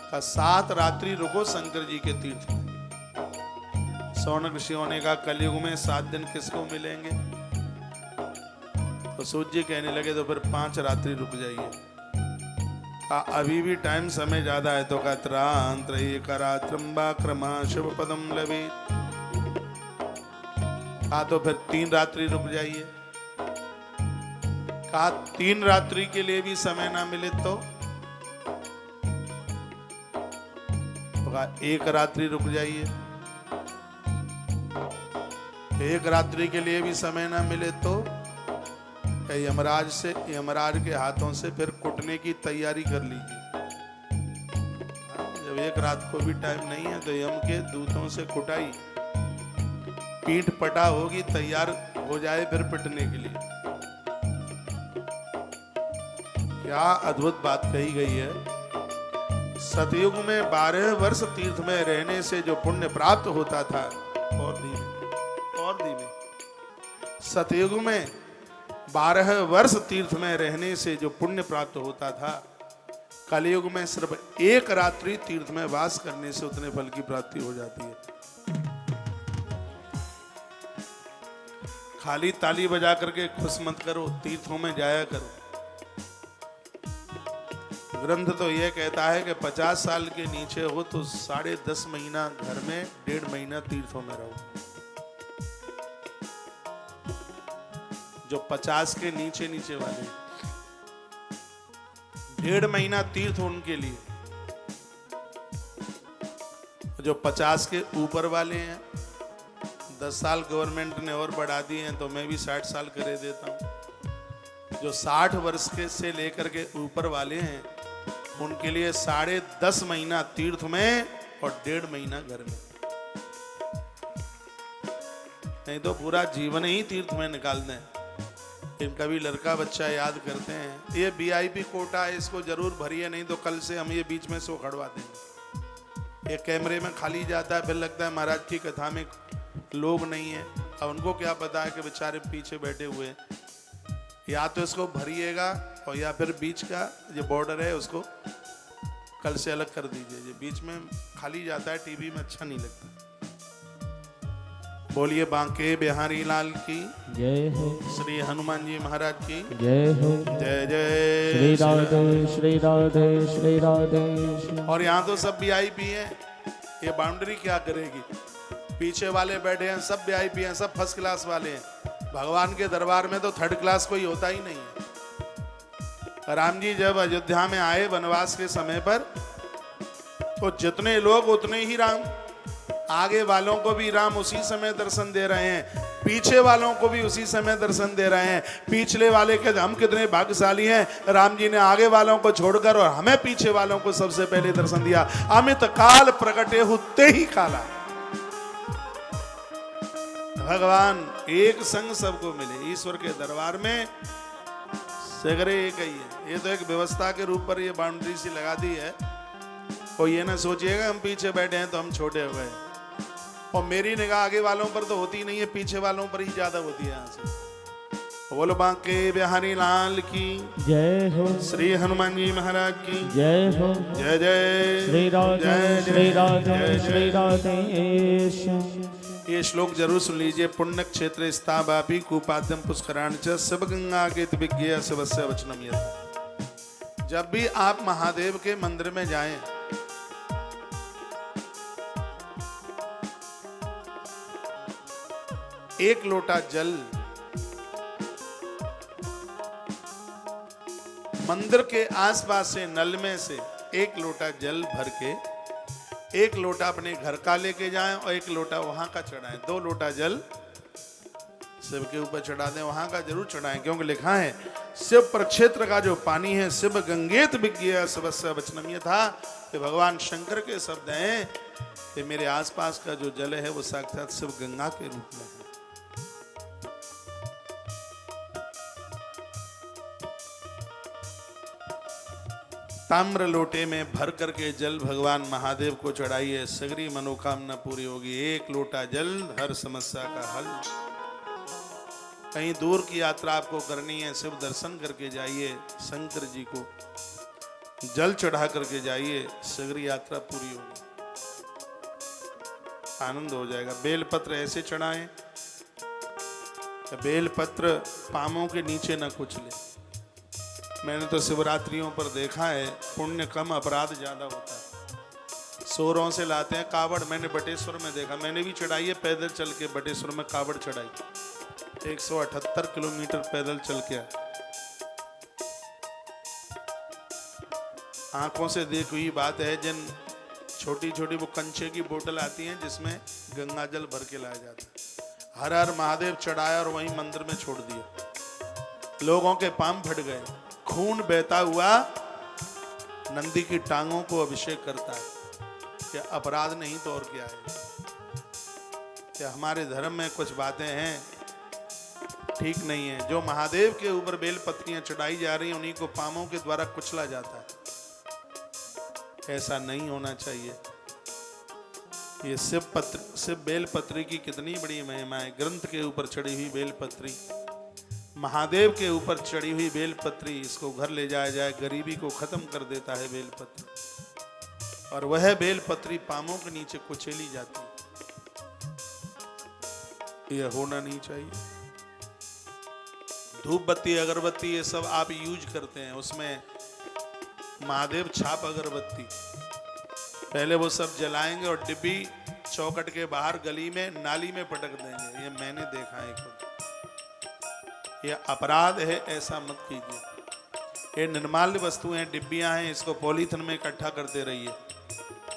का 7 रात्रि रुको शंकर जी के तीर्थ में। सौनक ऋषियों ने कहा कलयुग में 7 दिन किसको मिलेंगे? तो सूत जी कहने लगे तो फिर 5 रात्रि रुक जाइए। अभी भी टाइम समय ज्यादा है तो त्रंबा शिव पदम लवे। तो फिर 3 रात्रि रुक जाइए। 3 रात्रि के लिए भी समय ना मिले तो 1 रात्रि रुक जाइए। 1 रात्रि के लिए भी समय ना मिले तो यमराज के हाथों से फिर कुटने की तैयारी कर लीजिए। जब 1 रात को भी टाइम नहीं है तो यम के दूतों से कुटाई, पीठ पटा होगी, तैयार हो जाए फिर पिटने के लिए। क्या अद्भुत बात कही गई है। सतयुग में 12 वर्ष तीर्थ में रहने से जो पुण्य प्राप्त होता था, और धीमे सतयुग में 12 वर्ष तीर्थ में रहने से जो पुण्य प्राप्त होता था, कलयुग में सिर्फ 1 रात्रि तीर्थ में वास करने से उतने फल की प्राप्ति हो जाती है। खाली ताली बजा करके खुश मत करो, तीर्थों में जाया करो। ग्रंथ तो यह कहता है कि 50 साल के नीचे हो तो 10.5 महीना घर में, 1.5 महीना तीर्थों में रहो। जो 50 के नीचे वाले, 1.5 महीना तीर्थ उनके लिए। जो 50 के ऊपर वाले हैं, 10 साल गवर्नमेंट ने और बढ़ा दिए हैं तो मैं भी 60 साल करे देता हूं। जो 60 वर्ष के से लेकर के ऊपर वाले हैं उनके लिए 10.5 महीना तीर्थ में और 1.5 महीना घर में। नहीं तो पूरा जीवन ही तीर्थ में निकाल दें। कभी लड़का बच्चा याद करते हैं, ये VIP कोटा है, इसको जरूर भरिए, नहीं तो कल से हम ये बीच में सो खड़वा देंगे। ये कैमरे में खाली जाता है, फिर लगता है महाराज की कथा में लोग नहीं है। अब उनको क्या पता है कि बेचारे पीछे बैठे हुए हैं। या तो इसको भरिएगा और या फिर बीच का जो बॉर्डर है उसको कल से अलग कर दीजिए। ये बीच में खाली जाता है, टीवी में अच्छा नहीं लगता। बोलिए बांके बिहारी लाल की जय हो, श्री हनुमान जी महाराज की जय हो, जय जय श्री राधे श्री राधे श्री राधे। और यहाँ तो सब VIP हैं, ये बाउंड्री क्या करेगी? पीछे वाले बैठे हैं सब VIP हैं, सब फर्स्ट क्लास वाले हैं। भगवान के दरबार में तो 3rd क्लास कोई होता ही नहीं है। राम जी जब अयोध्या में आए वनवास के समय पर, तो जितने लोग उतने ही राम। आगे वालों को भी राम उसी समय दर्शन दे रहे हैं, पीछे वालों को भी उसी समय दर्शन दे रहे हैं। पिछले वाले के हम कितने भाग्यशाली हैं, राम जी ने आगे वालों को छोड़कर और हमें पीछे वालों को सबसे पहले दर्शन दिया। अमित काल प्रकटे होते ही काला। भगवान एक संग सबको मिले। ईश्वर के दरबार में सगरे एक ही है। ये तो एक व्यवस्था के रूप पर ये बाउंड्री सी लगा दी है। कोई ये ना सोचिएगा हम पीछे बैठे हैं तो हम छोटे हो गए। और मेरी निगाह आगे वालों पर तो होती नहीं है, पीछे वालों पर ही ज्यादा होती है। यहाँ से बोलो बांके बिहारी लाल की जय हो, श्री हनुमान जी महाराज की जय हो, जय जय श्री राधे श्री राधे श्री राधे। ये श्लोक जरूर सुन लीजिए। पुण्य क्षेत्र स्थावापि कूपाद्यम पुष्कराणि च शिव गंगा के विज्ञेय शिवस्य वचनम यत्। जब भी आप महादेव के मंदिर में जाएं, एक लोटा जल मंदिर के आसपास से नल में से 1 लोटा जल भर के, 1 लोटा अपने घर का लेके जाएं और 1 लोटा वहां का चढ़ाएं। 2 लोटा जल शिव के ऊपर चढ़ा दें, वहां का जरूर चढ़ाएं, क्योंकि लिखा है शिव प्रक्षेत्र का जो पानी है शिव गंगेत विज्ञेय शिवस्य वचनम यथा। कि भगवान शंकर के शब्द हैं कि मेरे आसपास का जो जल है वो साक्षात शिव गंगा के रूप में है। ताम्र लोटे में भर करके जल भगवान महादेव को चढ़ाइए, सगरी मनोकामना पूरी होगी। 1 लोटा जल हर समस्या का हल। कहीं दूर की यात्रा आपको करनी है, शिव दर्शन करके जाइए शंकर जी को। जल चढ़ा करके जाइए, शीघ्र यात्रा पूरी होगी, आनंद हो जाएगा। बेलपत्र ऐसे चढ़ाएं, बेलपत्र पामों के नीचे न कुचले। मैंने तो शिवरात्रियों पर देखा है, पुण्य कम अपराध ज्यादा होता है। सोरों से लाते हैं कावड़, मैंने बटेश्वर में देखा, मैंने भी चढ़ाई है पैदल चल के, बटेश्वर में कावड़ चढ़ाई 178 किलोमीटर पैदल चल के। आंखों से देखी हुई बात है, जिन छोटी छोटी वो कंचे की बोतल आती हैं जिसमें गंगा जल भर के लाया जाता है, हर हर महादेव चढ़ाया और वहीं मंदिर में छोड़ दिया। लोगों के पांव फट गए, खून बहता हुआ नंदी की टांगों को अभिषेक करता है। क्या अपराध नहीं तो और क्या है? क्या हमारे धर्म में कुछ बातें हैं ठीक नहीं है? जो महादेव के ऊपर बेलपत्रियां चढ़ाई जा रही हैं उन्हीं को पांवों के द्वारा कुचला जाता है। ऐसा नहीं होना चाहिए। ये शिव बेलपत्री की कितनी बड़ी महिमा है। ग्रंथ के ऊपर चढ़ी हुई बेलपत्री, महादेव के ऊपर चढ़ी हुई बेलपत्री, इसको घर ले जाया जाए गरीबी को खत्म कर देता है बेलपत्री। और वह बेलपत्री पामों के नीचे कुचेली जाती है। यह होना नहीं चाहिए। धूप बत्ती अगरबत्ती ये सब आप यूज करते हैं, उसमें महादेव छाप अगरबत्ती पहले वो सब जलाएंगे और डिब्बी चौकट के बाहर गली में नाली में पटक देंगे। ये मैंने देखा है खुद। ये अपराध है, ऐसा मत कीजिए। ये निर्माल्य वस्तुएं हैं, डिब्बियां हैं, इसको पॉलीथिन में इकट्ठा करते रहिए।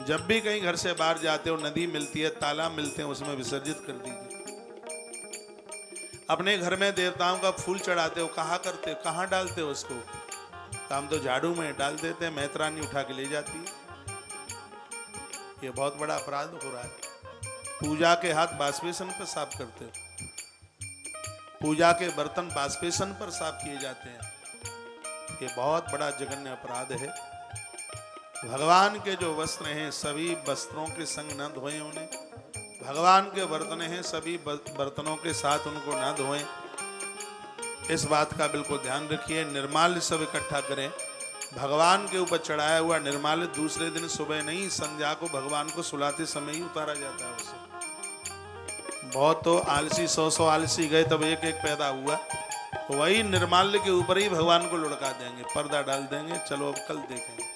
जब भी कहीं घर से बाहर जाते हो, नदी मिलती है, तालाब मिलते हैं, उसमें विसर्जित कर दीजिए। अपने घर में देवताओं का फूल चढ़ाते हो, कहाँ करते हो, कहाँ डालते हो उसको? हम तो झाड़ू में डाल देते हैं, मेहतरानी उठा के ले जाती है। ये बहुत बड़ा अपराध हो रहा है। पूजा के हाथ बाष्पेशन पर साफ करते हो, पूजा के बर्तन बाष्पेशन पर साफ किए जाते हैं। ये बहुत बड़ा जघन्य अपराध है। भगवान के जो वस्त्र हैं सभी वस्त्रों के संग न धोएं उन्हें। भगवान के बर्तन हैं, सभी बर्तनों के साथ उनको न धोएं। इस बात का बिल्कुल ध्यान रखिए। निर्माल्य सब इकट्ठा करें। भगवान के ऊपर चढ़ाया हुआ निर्माल्य दूसरे दिन सुबह नहीं, संध्या को भगवान को सुलाते समय ही उतारा जाता है उसे। बहुत तो आलसी 100 आलसी गए तब एक एक पैदा हुआ, वही निर्माल्य के ऊपर ही भगवान को लुढ़का देंगे, पर्दा डाल देंगे। चलो अब कल देखेंगे।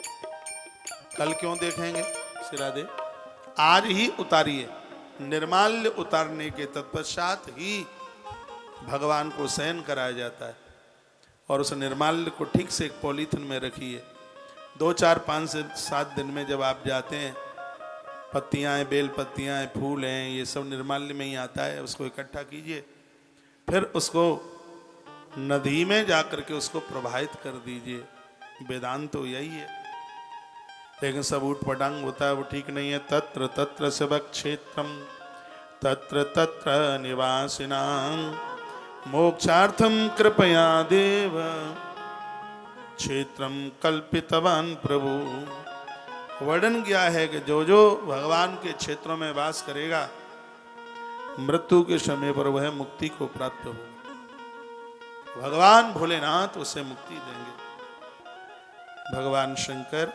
कल क्यों देखेंगे? सिरादे आज ही उतारिए। निर्माल्य उतारने के तत्पश्चात ही भगवान को शयन कराया जाता है। और उस निर्माल्य को ठीक से एक पॉलीथिन में रखिए। 2, 4, 5 से 7 दिन में जब आप जाते हैं, पत्तियां हैं, बेल पत्तियां हैं, फूल हैं, ये सब निर्माल्य में ही आता है। उसको इकट्ठा कीजिए, फिर उसको नदी में जाकर के उसको प्रवाहित कर दीजिए। वेदांत तो यही है, लेकिन सब ऊट पटांग होता है, वो ठीक नहीं है। तत्र तत्र शिव क्षेत्रम तत्र तत्र निवासिनां मोक्षार्थम कृपया देव क्षेत्रम कल्पितवान प्रभु। वर्णन किया है कि जो जो भगवान के क्षेत्रों में वास करेगा, मृत्यु के समय पर वह मुक्ति को प्राप्त होगा। भगवान भोलेनाथ उसे मुक्ति देंगे। भगवान शंकर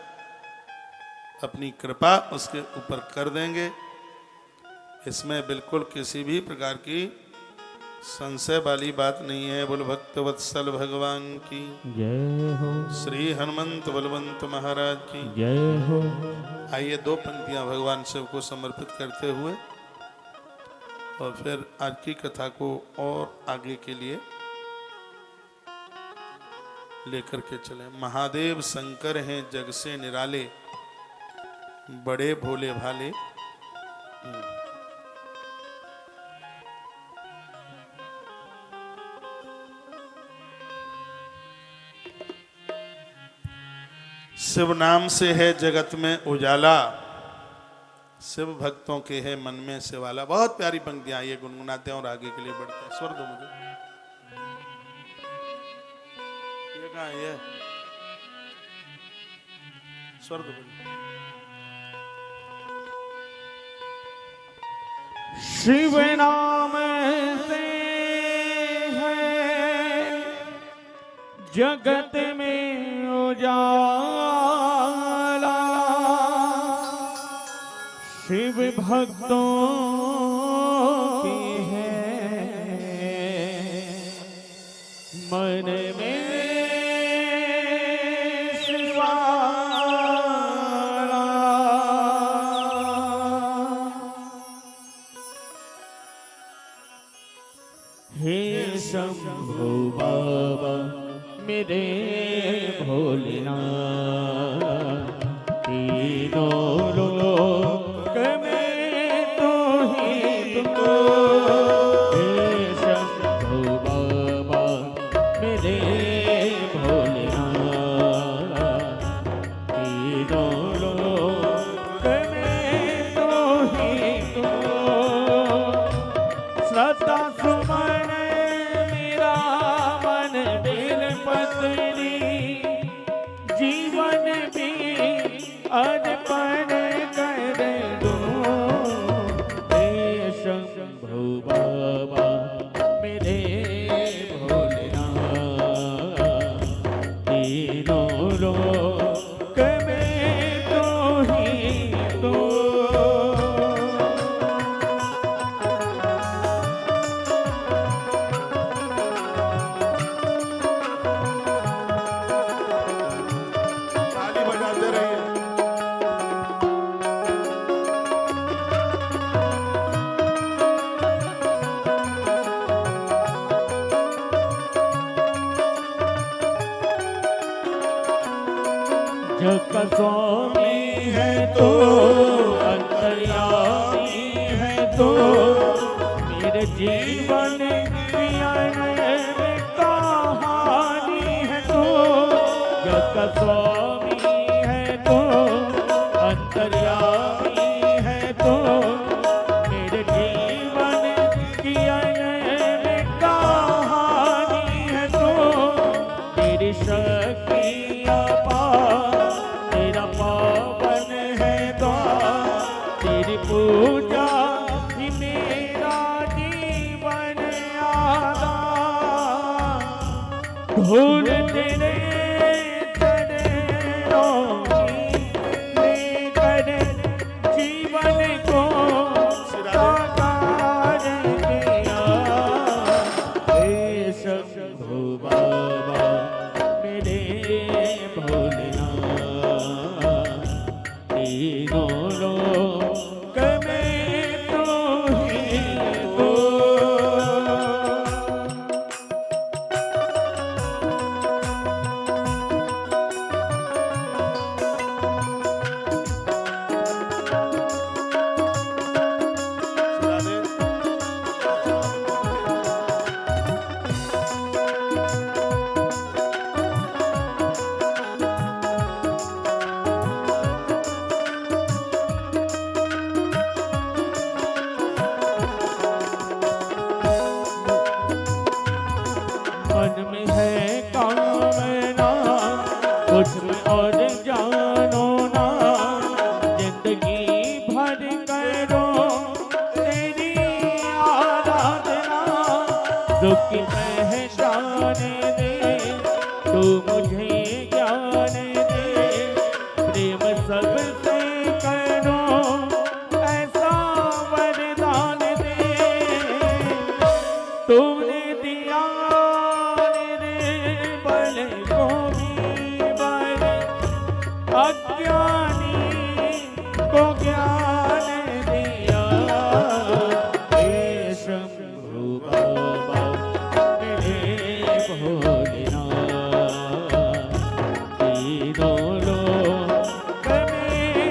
अपनी कृपा उसके ऊपर कर देंगे। इसमें बिल्कुल किसी भी प्रकार की संशय वाली बात नहीं है। बोल भक्त वत्सल भगवान की जय हो। श्री हनुमंत बलवंत महाराज की जय हो। आइए 2 पंक्तियां भगवान शिव को समर्पित करते हुए और फिर आज की कथा को और आगे के लिए लेकर के चले। महादेव शंकर हैं जग से निराले, बड़े भोले भाले। शिव नाम से है जगत में उजाला, शिव भक्तों के है मन में शिवाला। बहुत प्यारी पंक्तियां ये गुनगुनाते हैं और आगे के लिए बढ़ते हैं। स्वर दो मुझे। ये कहाँ है? स्वर दो मुझे। शिव नाम से है जगत में उजाला, शिव भक्तों की है मन में शिवाला। हे शंभो बाबा मेरे भोलेनाथ, तीनों लोक में तू ही तू। हे शंभो बाबा मेरे भोलेनाथ, तीनों लोक में तू ही तू। श्रद्धा सुमन मेरा मन बिन पत्नी, जीवन भी अर्पण कर दूं। हे शंभो बाबा मेरे भोलेनाथ, तीनों लोक में तू ही तू। ताली बजाते रहिए। जग का स्वामी है तो अंतर्यामी है तो, मेरे जीवन की अनैतिक कहानी है तो। जग का स्वामी है तो अंतर्यामी है तो, मेरे जीवन की अनैतिक कहानी है तो। मेरी शक्ति तेरा पावन है द्वार, तेरी पूजा ही मेरा जीवन आधार। धूल तेरे चरणों की लेकर जीवन को साकार किया। हे शंभो बाबा मेरे भोलेनाथ, तीनों लोक में तू ही तू। मन में है कामना कुछ और जानो ना, जिंदगी भर करो तेरी आराधना। दुख पहचान दे तू मुझे ज्ञान दे, प्रेम सबसे करो ऐसा वरदान दे। तूने दिया अज्ञानी को ज्ञान दिया। हे शंभो बाबा मेरे भोलेनाथ, तीनों लोक में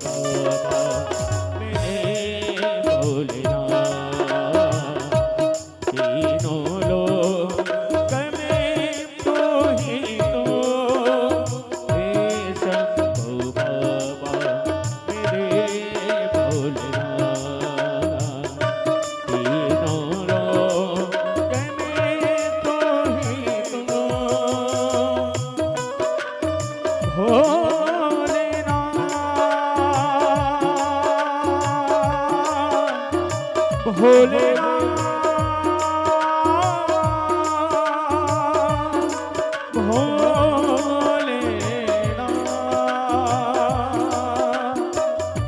बाबा मेरे भोलेनाथ। तीनों लोक में तू ही तो, हे शंभु बाबा मेरे भोलेनाथ। तीनों लोक में तू ही तो, भोलेनाथ भोलेनाथ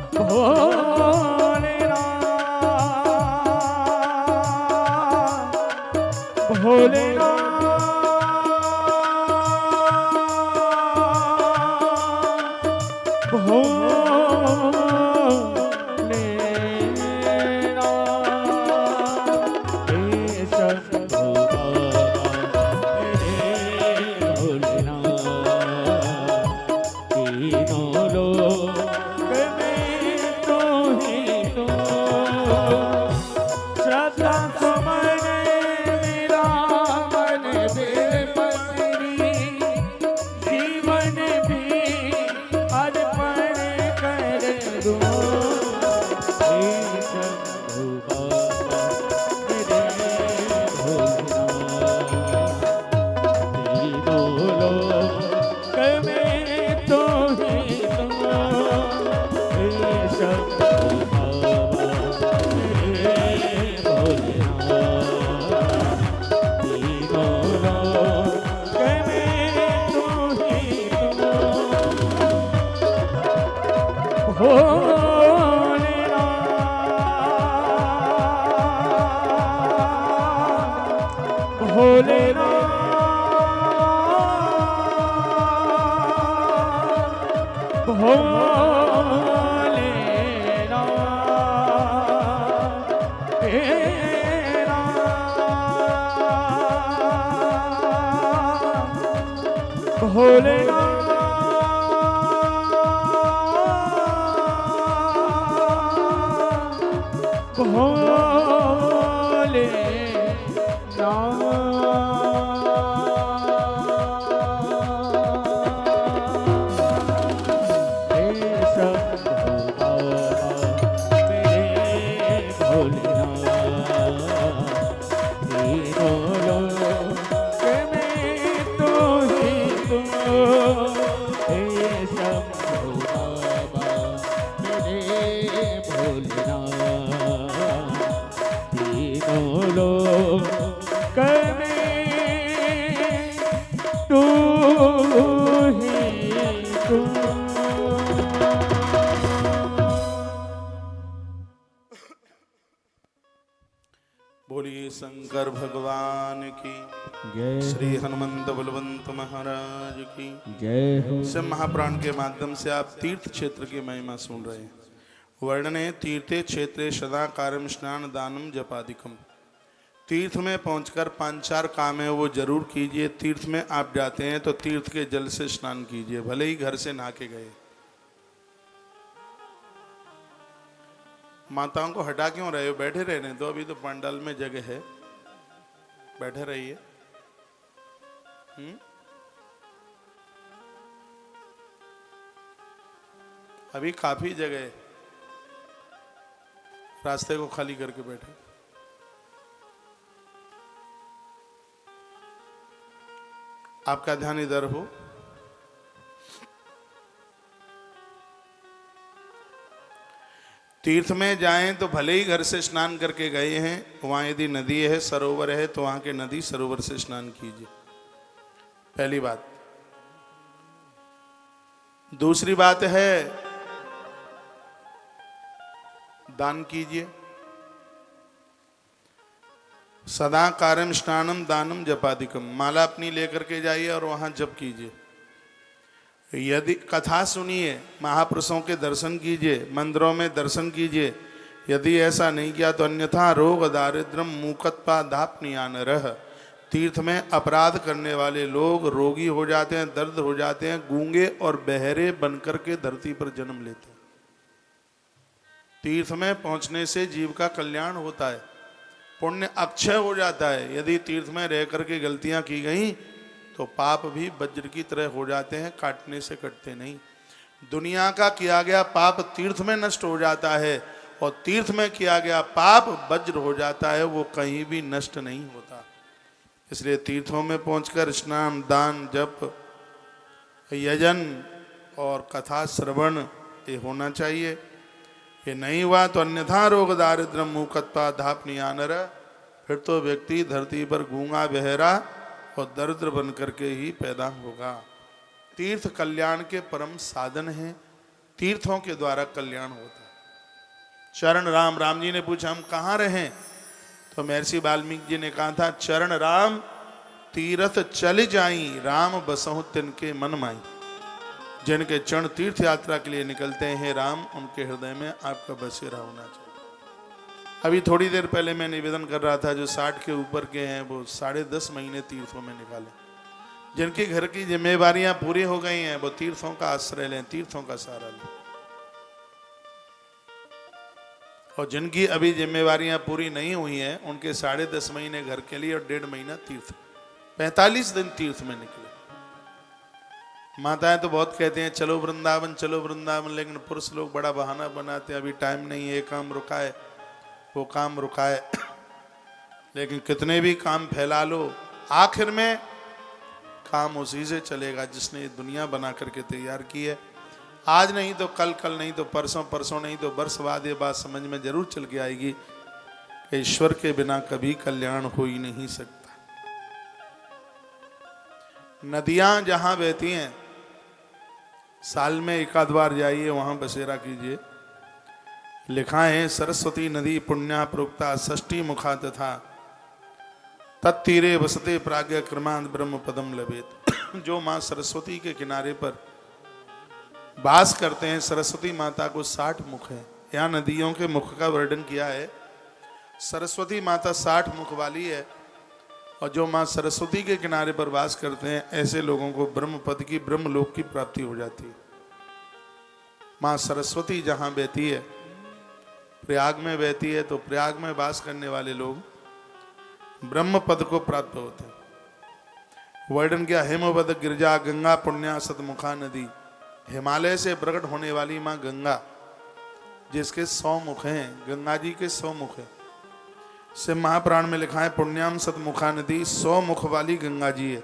भोलेनाथ भोलेनाथ श्रद्धा सुमन मेरा मन बेपत्नी, जीवन भी अर्पण कर दूं। हे शंभु बाबा मेरे भोलेनाथ। तीनों लोक में तो ही तो, हे शंभु बाबा मेरे भोलेनाथ। तीनों लोक में तो ही तो, भोलेनाथ भोलेनाथ भोलेनाथ हे राम। भोलेनाथ बोलिए शंकर भगवान की जय श्री हनुमंत बलवंत महाराज की जय हो। शिव महापुराण के माध्यम से आप तीर्थ क्षेत्र की महिमा सुन रहे हैं। वर्णने तीर्थे क्षेत्रे सदा कार्यम स्नान दानम जपादिकम। तीर्थ में पहुंचकर 5-4 काम है वो जरूर कीजिए। तीर्थ में आप जाते हैं तो तीर्थ के जल से स्नान कीजिए, भले ही घर से नहा के गए। माताओं को हटा क्यों रहे हो? बैठे रहने दो, अभी तो पंडाल में जगह है, बैठे रहिए। अभी काफी जगह है, रास्ते को खाली करके बैठे। आपका ध्यान इधर हो। तीर्थ में जाएं तो भले ही घर से स्नान करके गए हैं, वहां यदि नदी है, सरोवर है, तो वहां के नदी सरोवर से स्नान कीजिए, पहली बात। दूसरी बात है दान कीजिए। सदा कार्यम स्नानम दानम जपादिकम। माला अपनी लेकर के जाइए और वहां जप कीजिए। यदि कथा सुनिए, महापुरुषों के दर्शन कीजिए, मंदिरों में दर्शन कीजिए। यदि ऐसा नहीं किया तो अन्यथा रोग दारिद्रम मूकत्पा दापनियान रह। तीर्थ में अपराध करने वाले लोग रोगी हो जाते हैं, दर्द हो जाते हैं, गूंगे और बहरे बनकर के धरती पर जन्म लेते हैं। तीर्थ में पहुंचने से जीव का कल्याण होता है, पुण्य अक्षय हो जाता है। यदि तीर्थ में रह करके गलतियां की गई तो पाप भी वज्र की तरह हो जाते हैं, काटने से कटते नहीं। दुनिया का किया गया पाप तीर्थ में नष्ट हो जाता है, और तीर्थ में किया गया पाप वज्र हो जाता है, वो कहीं भी नष्ट नहीं होता। इसलिए तीर्थों में पहुंचकर स्नान, दान, जप, यजन और कथा श्रवण ये होना चाहिए। ये नहीं हुआ तो अन्यथा रोग दारिद्र्य मूकत्वा धापनियानर, फिर तो व्यक्ति धरती पर गूंगा बहरा और दरिद्र बन करके ही पैदा होगा। तीर्थ कल्याण के परम साधन हैं, तीर्थों के द्वारा कल्याण होता है। चरण राम, राम जी ने पूछा हम कहाँ रहें, तो महर्षि वाल्मीकि जी ने कहा था चरण राम तीर्थ चल जाई, राम बसहु तिनके मन माई। जिनके चरण तीर्थ यात्रा के लिए निकलते हैं राम, उनके हृदय में आपका बसेरा होना चाहिए। अभी थोड़ी देर पहले मैं निवेदन कर रहा था, जो 60 के ऊपर के हैं वो 10.5 महीने तीर्थों में निकालें। जिनके घर की जिम्मेवारियां पूरी हो गई हैं वो तीर्थों का आश्रय लें, तीर्थों का सहारा लें। और जिनकी अभी जिम्मेवारियां पूरी नहीं हुई हैं उनके 10.5 महीने घर के लिए और 1.5 महीना तीर्थ, 45 दिन तीर्थ में निकले। माताएं तो बहुत कहते हैं चलो वृंदावन, चलो वृंदावन, लेकिन पुरुष लोग बड़ा बहाना बनाते हैं, अभी टाइम नहीं है, ये काम रुका है, वो काम रुका है। लेकिन कितने भी काम फैला लो, आखिर में काम उसी से चलेगा जिसने ये दुनिया बना करके तैयार की है। आज नहीं तो कल, कल नहीं तो परसों, परसों नहीं तो वर्ष बाद ये बात समझ में जरूर चल के आएगी कि ईश्वर के बिना कभी कल्याण हो ही नहीं सकता। नदियां जहां बहती हैं, साल में एक आध बार जाइए, वहां बसेरा कीजिए। लिखा है सरस्वती नदी पुण्या प्रोक्ता षष्ठी मुखा तथा तत्तीरे वसते प्राज्ञ क्रमांत ब्रह्म पदम लभेत। जो माँ सरस्वती के किनारे पर वास करते हैं, सरस्वती माता को 60 मुख है। यहाँ नदियों के मुख का वर्णन किया है। सरस्वती माता 60 मुख वाली है, और जो माँ सरस्वती के किनारे पर वास करते हैं ऐसे लोगों को ब्रह्म पद की, ब्रह्मलोक की प्राप्ति हो जाती है। माँ सरस्वती जहाँ बहती है, प्रयाग में बहती है, तो प्रयाग में वास करने वाले लोग ब्रह्म पद को प्राप्त होते हैं। वर्णन किया हेमवद गिरजा गंगा पुण्या सतमुखा नदी। हिमालय से प्रकट होने वाली माँ गंगा, जिसके 100 मुख हैं, गंगा जी के 100 मुख हैं। से महापुराण में लिखा है पुण्याम सतमुखा नदी, 100 मुख वाली गंगा जी है।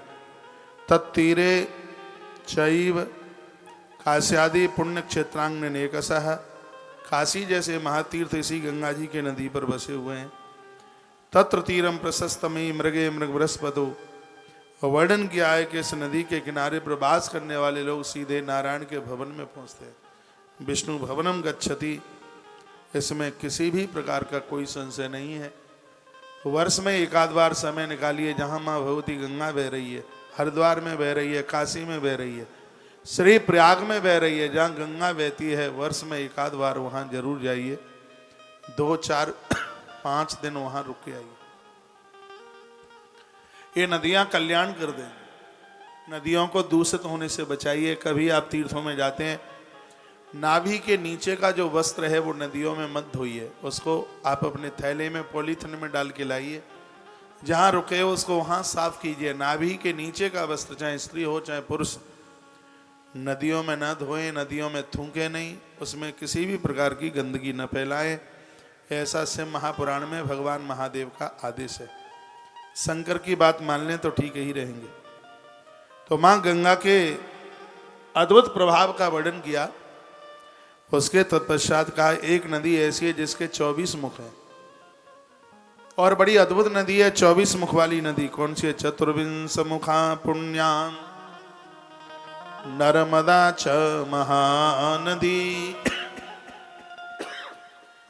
तत्तीरे चैव काश्यादि पुण्य क्षेत्रांग नेकसः। काशी जैसे महातीर्थ इसी गंगा जी के नदी पर बसे हुए हैं। तत्र तीरम प्रशस्तमी मृगे मृग बृहस्पतो। वर्णन किया है कि इस नदी के किनारे पर वास करने वाले लोग सीधे नारायण के भवन में पहुंचते हैं। विष्णु भवनम गच्छति, इसमें किसी भी प्रकार का कोई संशय नहीं है। वर्ष में एक आध बार समय निकालिए, जहाँ माँ भगवती गंगा बह रही है, हरिद्वार में बह रही है, काशी में बह रही है, श्री प्रयाग में बह रही है, जहाँ गंगा बहती है, वर्ष में एक आध बार वहाँ जरूर जाइए। 2, 4, 5 दिन वहाँ रुक के आइए। ये नदियाँ कल्याण कर देंगी। नदियों को दूषित होने से बचाइए। कभी आप तीर्थों में जाते हैं, नाभि के नीचे का जो वस्त्र है वो नदियों में मत धोइए, उसको आप अपने थैले में पॉलीथिन में डाल के लाइए। जहाँ रुके हो उसको वहाँ साफ कीजिए। नाभि के नीचे का वस्त्र, चाहे स्त्री हो चाहे पुरुष, नदियों में न धोएं, नदियों में थूकें नहीं, उसमें किसी भी प्रकार की गंदगी न फैलाएं। ऐसा से महापुराण में भगवान महादेव का आदेश है। शंकर की बात मान लें तो ठीक ही रहेंगे। तो माँ गंगा के अद्भुत प्रभाव का वर्णन किया। उसके तत्पश्चात कहा एक नदी ऐसी है जिसके 24 मुख हैं, और बड़ी अद्भुत नदी है 24 मुख वाली नदी। कौन सी है? चतुर्विंश मुखा पुण्याम नर्मदा च महानदी।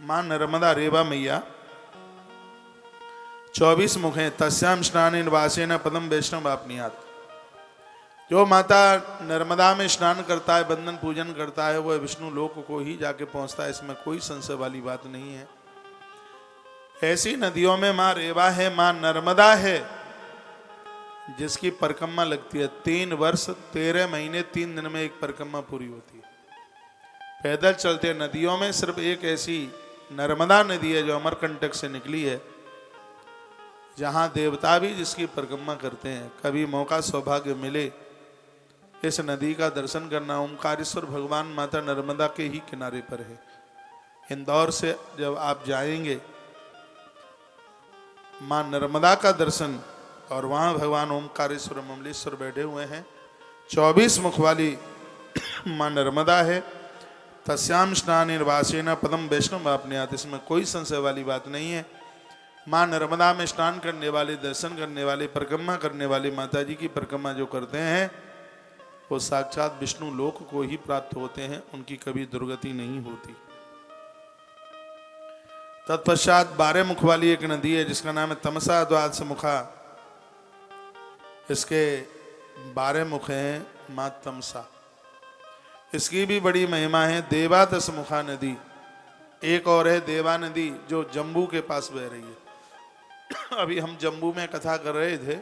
मां नर्मदा रेवा मैया 24 मुख हैं। तस्याम स्नान वासेन पदम वैष्णव आपनियात। जो माता नर्मदा में स्नान करता है, बंदन पूजन करता है, वह विष्णु लोक को ही जाके पहुंचता है। इसमें कोई संशय वाली बात नहीं है। ऐसी नदियों में माँ रेवा है, माँ नर्मदा है, जिसकी परिक्रमा लगती है 3 वर्ष 13 महीने 3 दिन में एक परिक्रमा पूरी होती है। पैदल चलते नदियों में सिर्फ एक ऐसी नर्मदा नदी है जो अमरकंटक से निकली है, जहां देवता भी जिसकी परिक्रमा करते हैं। कभी मौका सौभाग्य मिले इस नदी का दर्शन करना। ओमकारेश्वर भगवान माता नर्मदा के ही किनारे पर है। इंदौर से जब आप जाएंगे मां नर्मदा का दर्शन, और वहां भगवान ओमकारेश्वर ममलेश्वर बैठे हुए हैं। 24 मुख वाली मां नर्मदा है। तस्याम स्नान निर्वासेन पदम वैष्णव आपन्यात, इसमें कोई संशय वाली बात नहीं है। मां नर्मदा में स्नान करने वाले, दर्शन करने वाले, परिक्रमा करने वाले माता जी की परिक्रमा जो करते हैं वो साक्षात विष्णु लोक को ही प्राप्त होते हैं, उनकी कभी दुर्गति नहीं होती। तत्पश्चात 12 मुख वाली एक नदी है जिसका नाम है तमसा द्वादश मुखा। इसके 12 मुख हैं मां तमसा। इसकी भी बड़ी महिमा है। देवा दस मुखा नदी एक और है, देवा नदी, जो जम्बू के पास बह रही है। अभी हम जम्बू में कथा कर रहे थे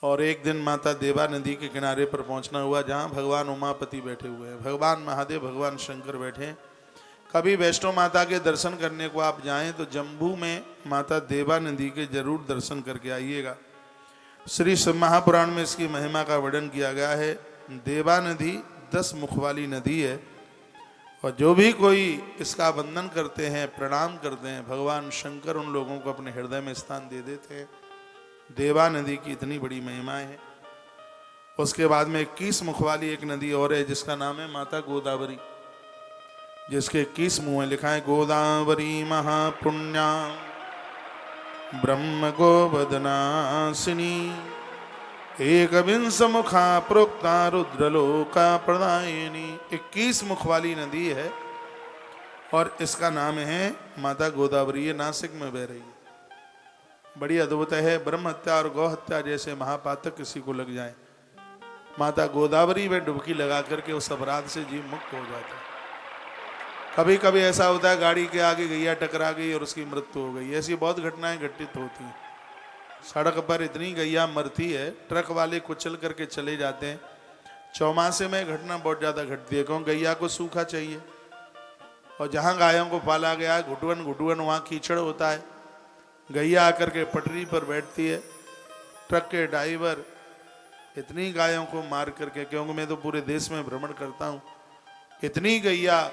और एक दिन माता देवा नदी के किनारे पर पहुंचना हुआ, जहां भगवान उमापति बैठे हुए हैं, भगवान महादेव, भगवान शंकर बैठे हैं। कभी वैष्णो माता के दर्शन करने को आप जाएं तो जम्बू में माता देवा नदी के जरूर दर्शन करके आइएगा। श्री महापुराण में इसकी महिमा का वर्णन किया गया है। देवा नदी 10 मुख वाली नदी है और जो भी कोई इसका वंदन करते हैं, प्रणाम करते हैं, भगवान शंकर उन लोगों को अपने हृदय में स्थान दे देते हैं। देवा नदी की इतनी बड़ी महिमा है। उसके बाद में 21 मुख वाली एक नदी और है जिसका नाम है माता गोदावरी, जिसके 21 मुंह है। लिखा है गोदावरी महापुण्या ब्रह्म गोवदनासिनी एकविंश मुखा प्रोक्ता रुद्रलोका प्रदायिनी। 21 मुख वाली नदी है और इसका नाम है माता गोदावरी। ये नासिक में बह रही है। बड़ी अद्भुत है। ब्रह्म हत्या और गौ हत्या जैसे महापातक किसी को लग जाए, माता गोदावरी में डुबकी लगा करके उस अपराध से जीव मुक्त हो जाता है। कभी कभी ऐसा होता है गाड़ी के आगे गैया टकरा गई और उसकी मृत्यु हो गई। ऐसी बहुत घटनाएं घटित होती हैं। सड़क पर इतनी गैया मरती है, ट्रक वाले कुचल करके चले जाते हैं। चौमासे में घटना बहुत ज़्यादा घटती है, क्योंकि गैया को सूखा चाहिए और जहाँ गायों को पाला गया है घुटवन घुटवन वहाँ कीचड़ होता है। गैया आकर के पटरी पर बैठती है। ट्रक के ड्राइवर इतनी गायों को मार करके, क्योंकि मैं तो पूरे देश में भ्रमण करता हूँ, इतनी गैया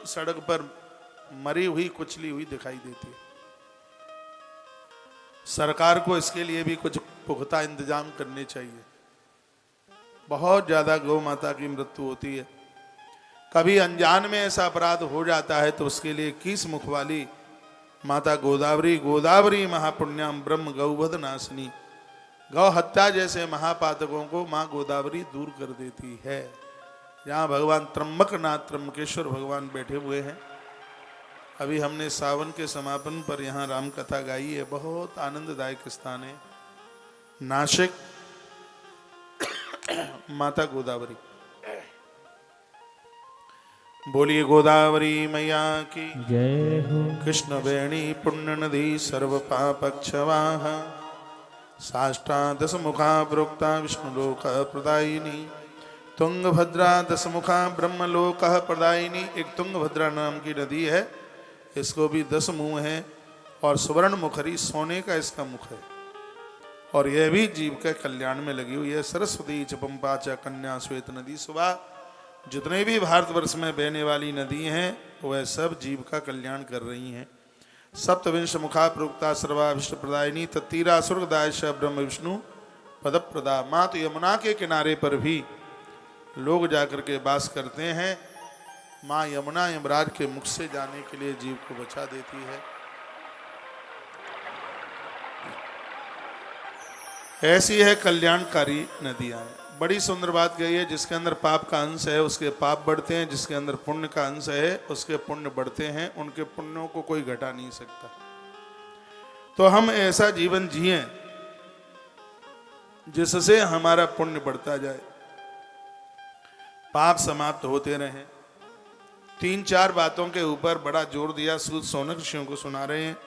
सड़क पर मरी हुई कुचली हुई दिखाई देती है। सरकार को इसके लिए भी कुछ पुख्ता इंतजाम करने चाहिए। बहुत ज्यादा गौ माता की मृत्यु होती है। कभी अनजान में ऐसा अपराध हो जाता है तो उसके लिए 21 मुख वाली माता गोदावरी, गोदावरी महापुण्याम ब्रह्म गौवध नाशिनी, गौ हत्या जैसे महापातकों को माँ गोदावरी दूर कर देती है। यहाँ भगवान त्र्यंबकनाथ त्र्यंबकेश्वर भगवान बैठे हुए हैं। अभी हमने सावन के समापन पर यहाँ राम कथा गाई है। बहुत आनंददायक स्थान है नासिक, माता गोदावरी। बोलिए गोदावरी मैया की जय हो। कृष्ण वेणी पुण्य नदी सर्व पाप क्षवाह साष्टादश मुखा प्रोक्ता विष्णुलोक प्रदायिनी तुंगभद्रा दशमुखा ब्रह्मलोक प्रदायिनी। एक तुंगभद्रा नाम की नदी है, इसको भी 10 मुंह है और सुवर्ण मुखरी, सोने का इसका मुख है और यह भी जीव के कल्याण में लगी हुई है। सरस्वती च पंपा च कन्या श्वेत नदी। सुबह जितने भी भारतवर्ष में बहने वाली नदी हैं वह सब जीव का कल्याण कर रही हैं। सप्तविंश मुखा प्रोक्ता सर्वाभिष्ट प्रदायिनी तत्तीरा स्वर्गदाय ब्रह्म विष्णु पदप्रदा। माँ तो यमुना के किनारे पर भी लोग जाकर के वास करते हैं। माँ यमुना यमराज के मुख से जाने के लिए जीव को बचा देती है। ऐसी है कल्याणकारी नदियां। बड़ी सुंदर बात कही है, जिसके अंदर पाप का अंश है उसके पाप बढ़ते हैं, जिसके अंदर पुण्य का अंश है उसके पुण्य बढ़ते हैं। उनके पुण्यों को कोई घटा नहीं सकता। तो हम ऐसा जीवन जिएं जिससे हमारा पुण्य बढ़ता जाए, पाप समाप्त होते रहें। 3-4 बातों के ऊपर बड़ा जोर दिया सूत सौनक ऋषियों को सुना रहे हैं।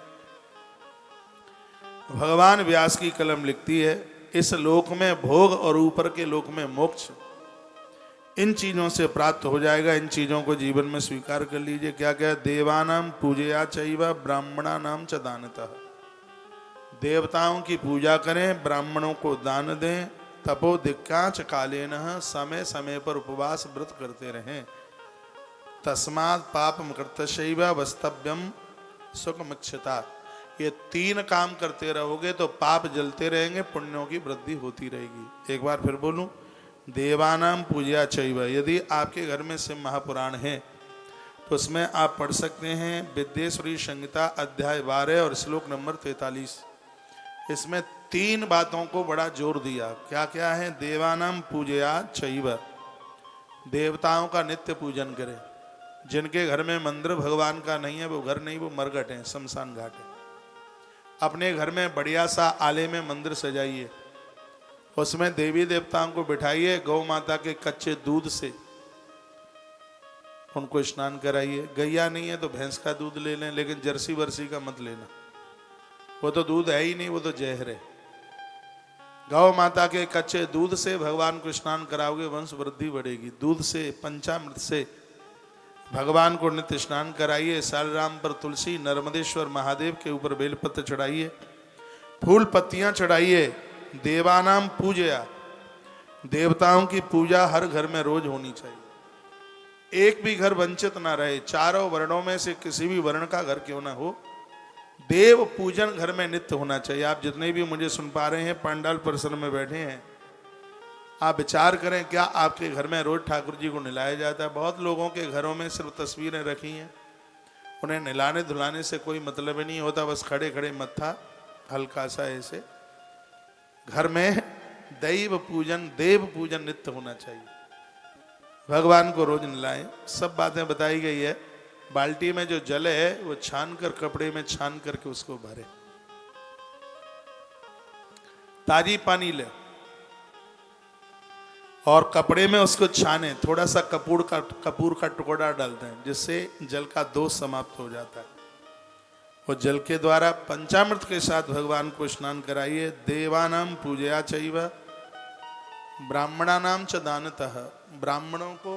भगवान व्यास की कलम लिखती है, इस लोक में भोग और ऊपर के लोक में मोक्ष, इन चीज़ों से प्राप्त हो जाएगा। इन चीज़ों को जीवन में स्वीकार कर लीजिए। क्या क्या? देवानाम पूजया चैव ब्राह्मणानाम च दानतः। देवताओं की पूजा करें, ब्राह्मणों को दान दें, तपो दिक्काच कालेन, समय समय पर उपवास व्रत करते रहें। तस्मात् पापम कृतशैव वस्तव्यम सुखमक्षता। ये 3 काम करते रहोगे तो पाप जलते रहेंगे, पुण्यों की वृद्धि होती रहेगी। एक बार फिर बोलूं, देवानाम पूजया चैव। यदि आपके घर में शिव महापुराण है तो उसमें आप पढ़ सकते हैं विद्येश्वरी संहिता अध्याय 12 और श्लोक नंबर 43। इसमें 3 बातों को बड़ा जोर दिया। क्या क्या है? देवानाम पूजया चैव, देवताओं का नित्य पूजन करें। जिनके घर में मंदिर भगवान का नहीं है वो घर नहीं, वो मरघट है, शमशान घाट है। अपने घर में बढ़िया सा आले में मंदिर सजाइए, उसमें देवी देवताओं को बिठाइए, गौ माता के कच्चे दूध से उनको स्नान कराइए। गैया नहीं है तो भैंस का दूध ले लें, लेकिन जर्सी वर्सी का मत लेना, वो तो दूध है ही नहीं, वो तो जहर है। गौ माता के कच्चे दूध से भगवान को स्नान कराओगे, वंश वृद्धि बढ़ेगी। दूध से, पंचामृत से भगवान को नित्य स्नान कराइए। सालराम पर तुलसी, नर्मदेश्वर महादेव के ऊपर बेलपत्र चढ़ाइए, फूल पत्तियां चढ़ाइए। देवानाम पूजया, देवताओं की पूजा हर घर में रोज होनी चाहिए। एक भी घर वंचित ना रहे, चारों वर्णों में से किसी भी वर्ण का घर क्यों ना हो, देव पूजन घर में नित्य होना चाहिए। आप जितने भी मुझे सुन पा रहे हैं, पंडाल परिसर में बैठे हैं, आप विचार करें, क्या आपके घर में रोज ठाकुर जी को नहलाया जाता है? बहुत लोगों के घरों में सिर्फ तस्वीरें रखी हैं, उन्हें नहलाने धुलाने से कोई मतलब ही नहीं होता, बस खड़े खड़े मत्था हल्का सा ऐसे। घर में दैव पूजन, देव पूजन नित्य होना चाहिए। भगवान को रोज नहलाएं। सब बातें बताई गई है। बाल्टी में जो जल है वो छान कर, कपड़े में छान करके उसको भरे। ताजी पानी ले और कपड़े में उसको छाने, थोड़ा सा कपूर का टुकड़ा डालते हैं, जिससे जल का दोष समाप्त हो जाता है। वो जल के द्वारा पंचामृत के साथ भगवान को स्नान कराइए। देवानाम पूजया चैव ब्राह्मणानाम च दानतः। ब्राह्मणों को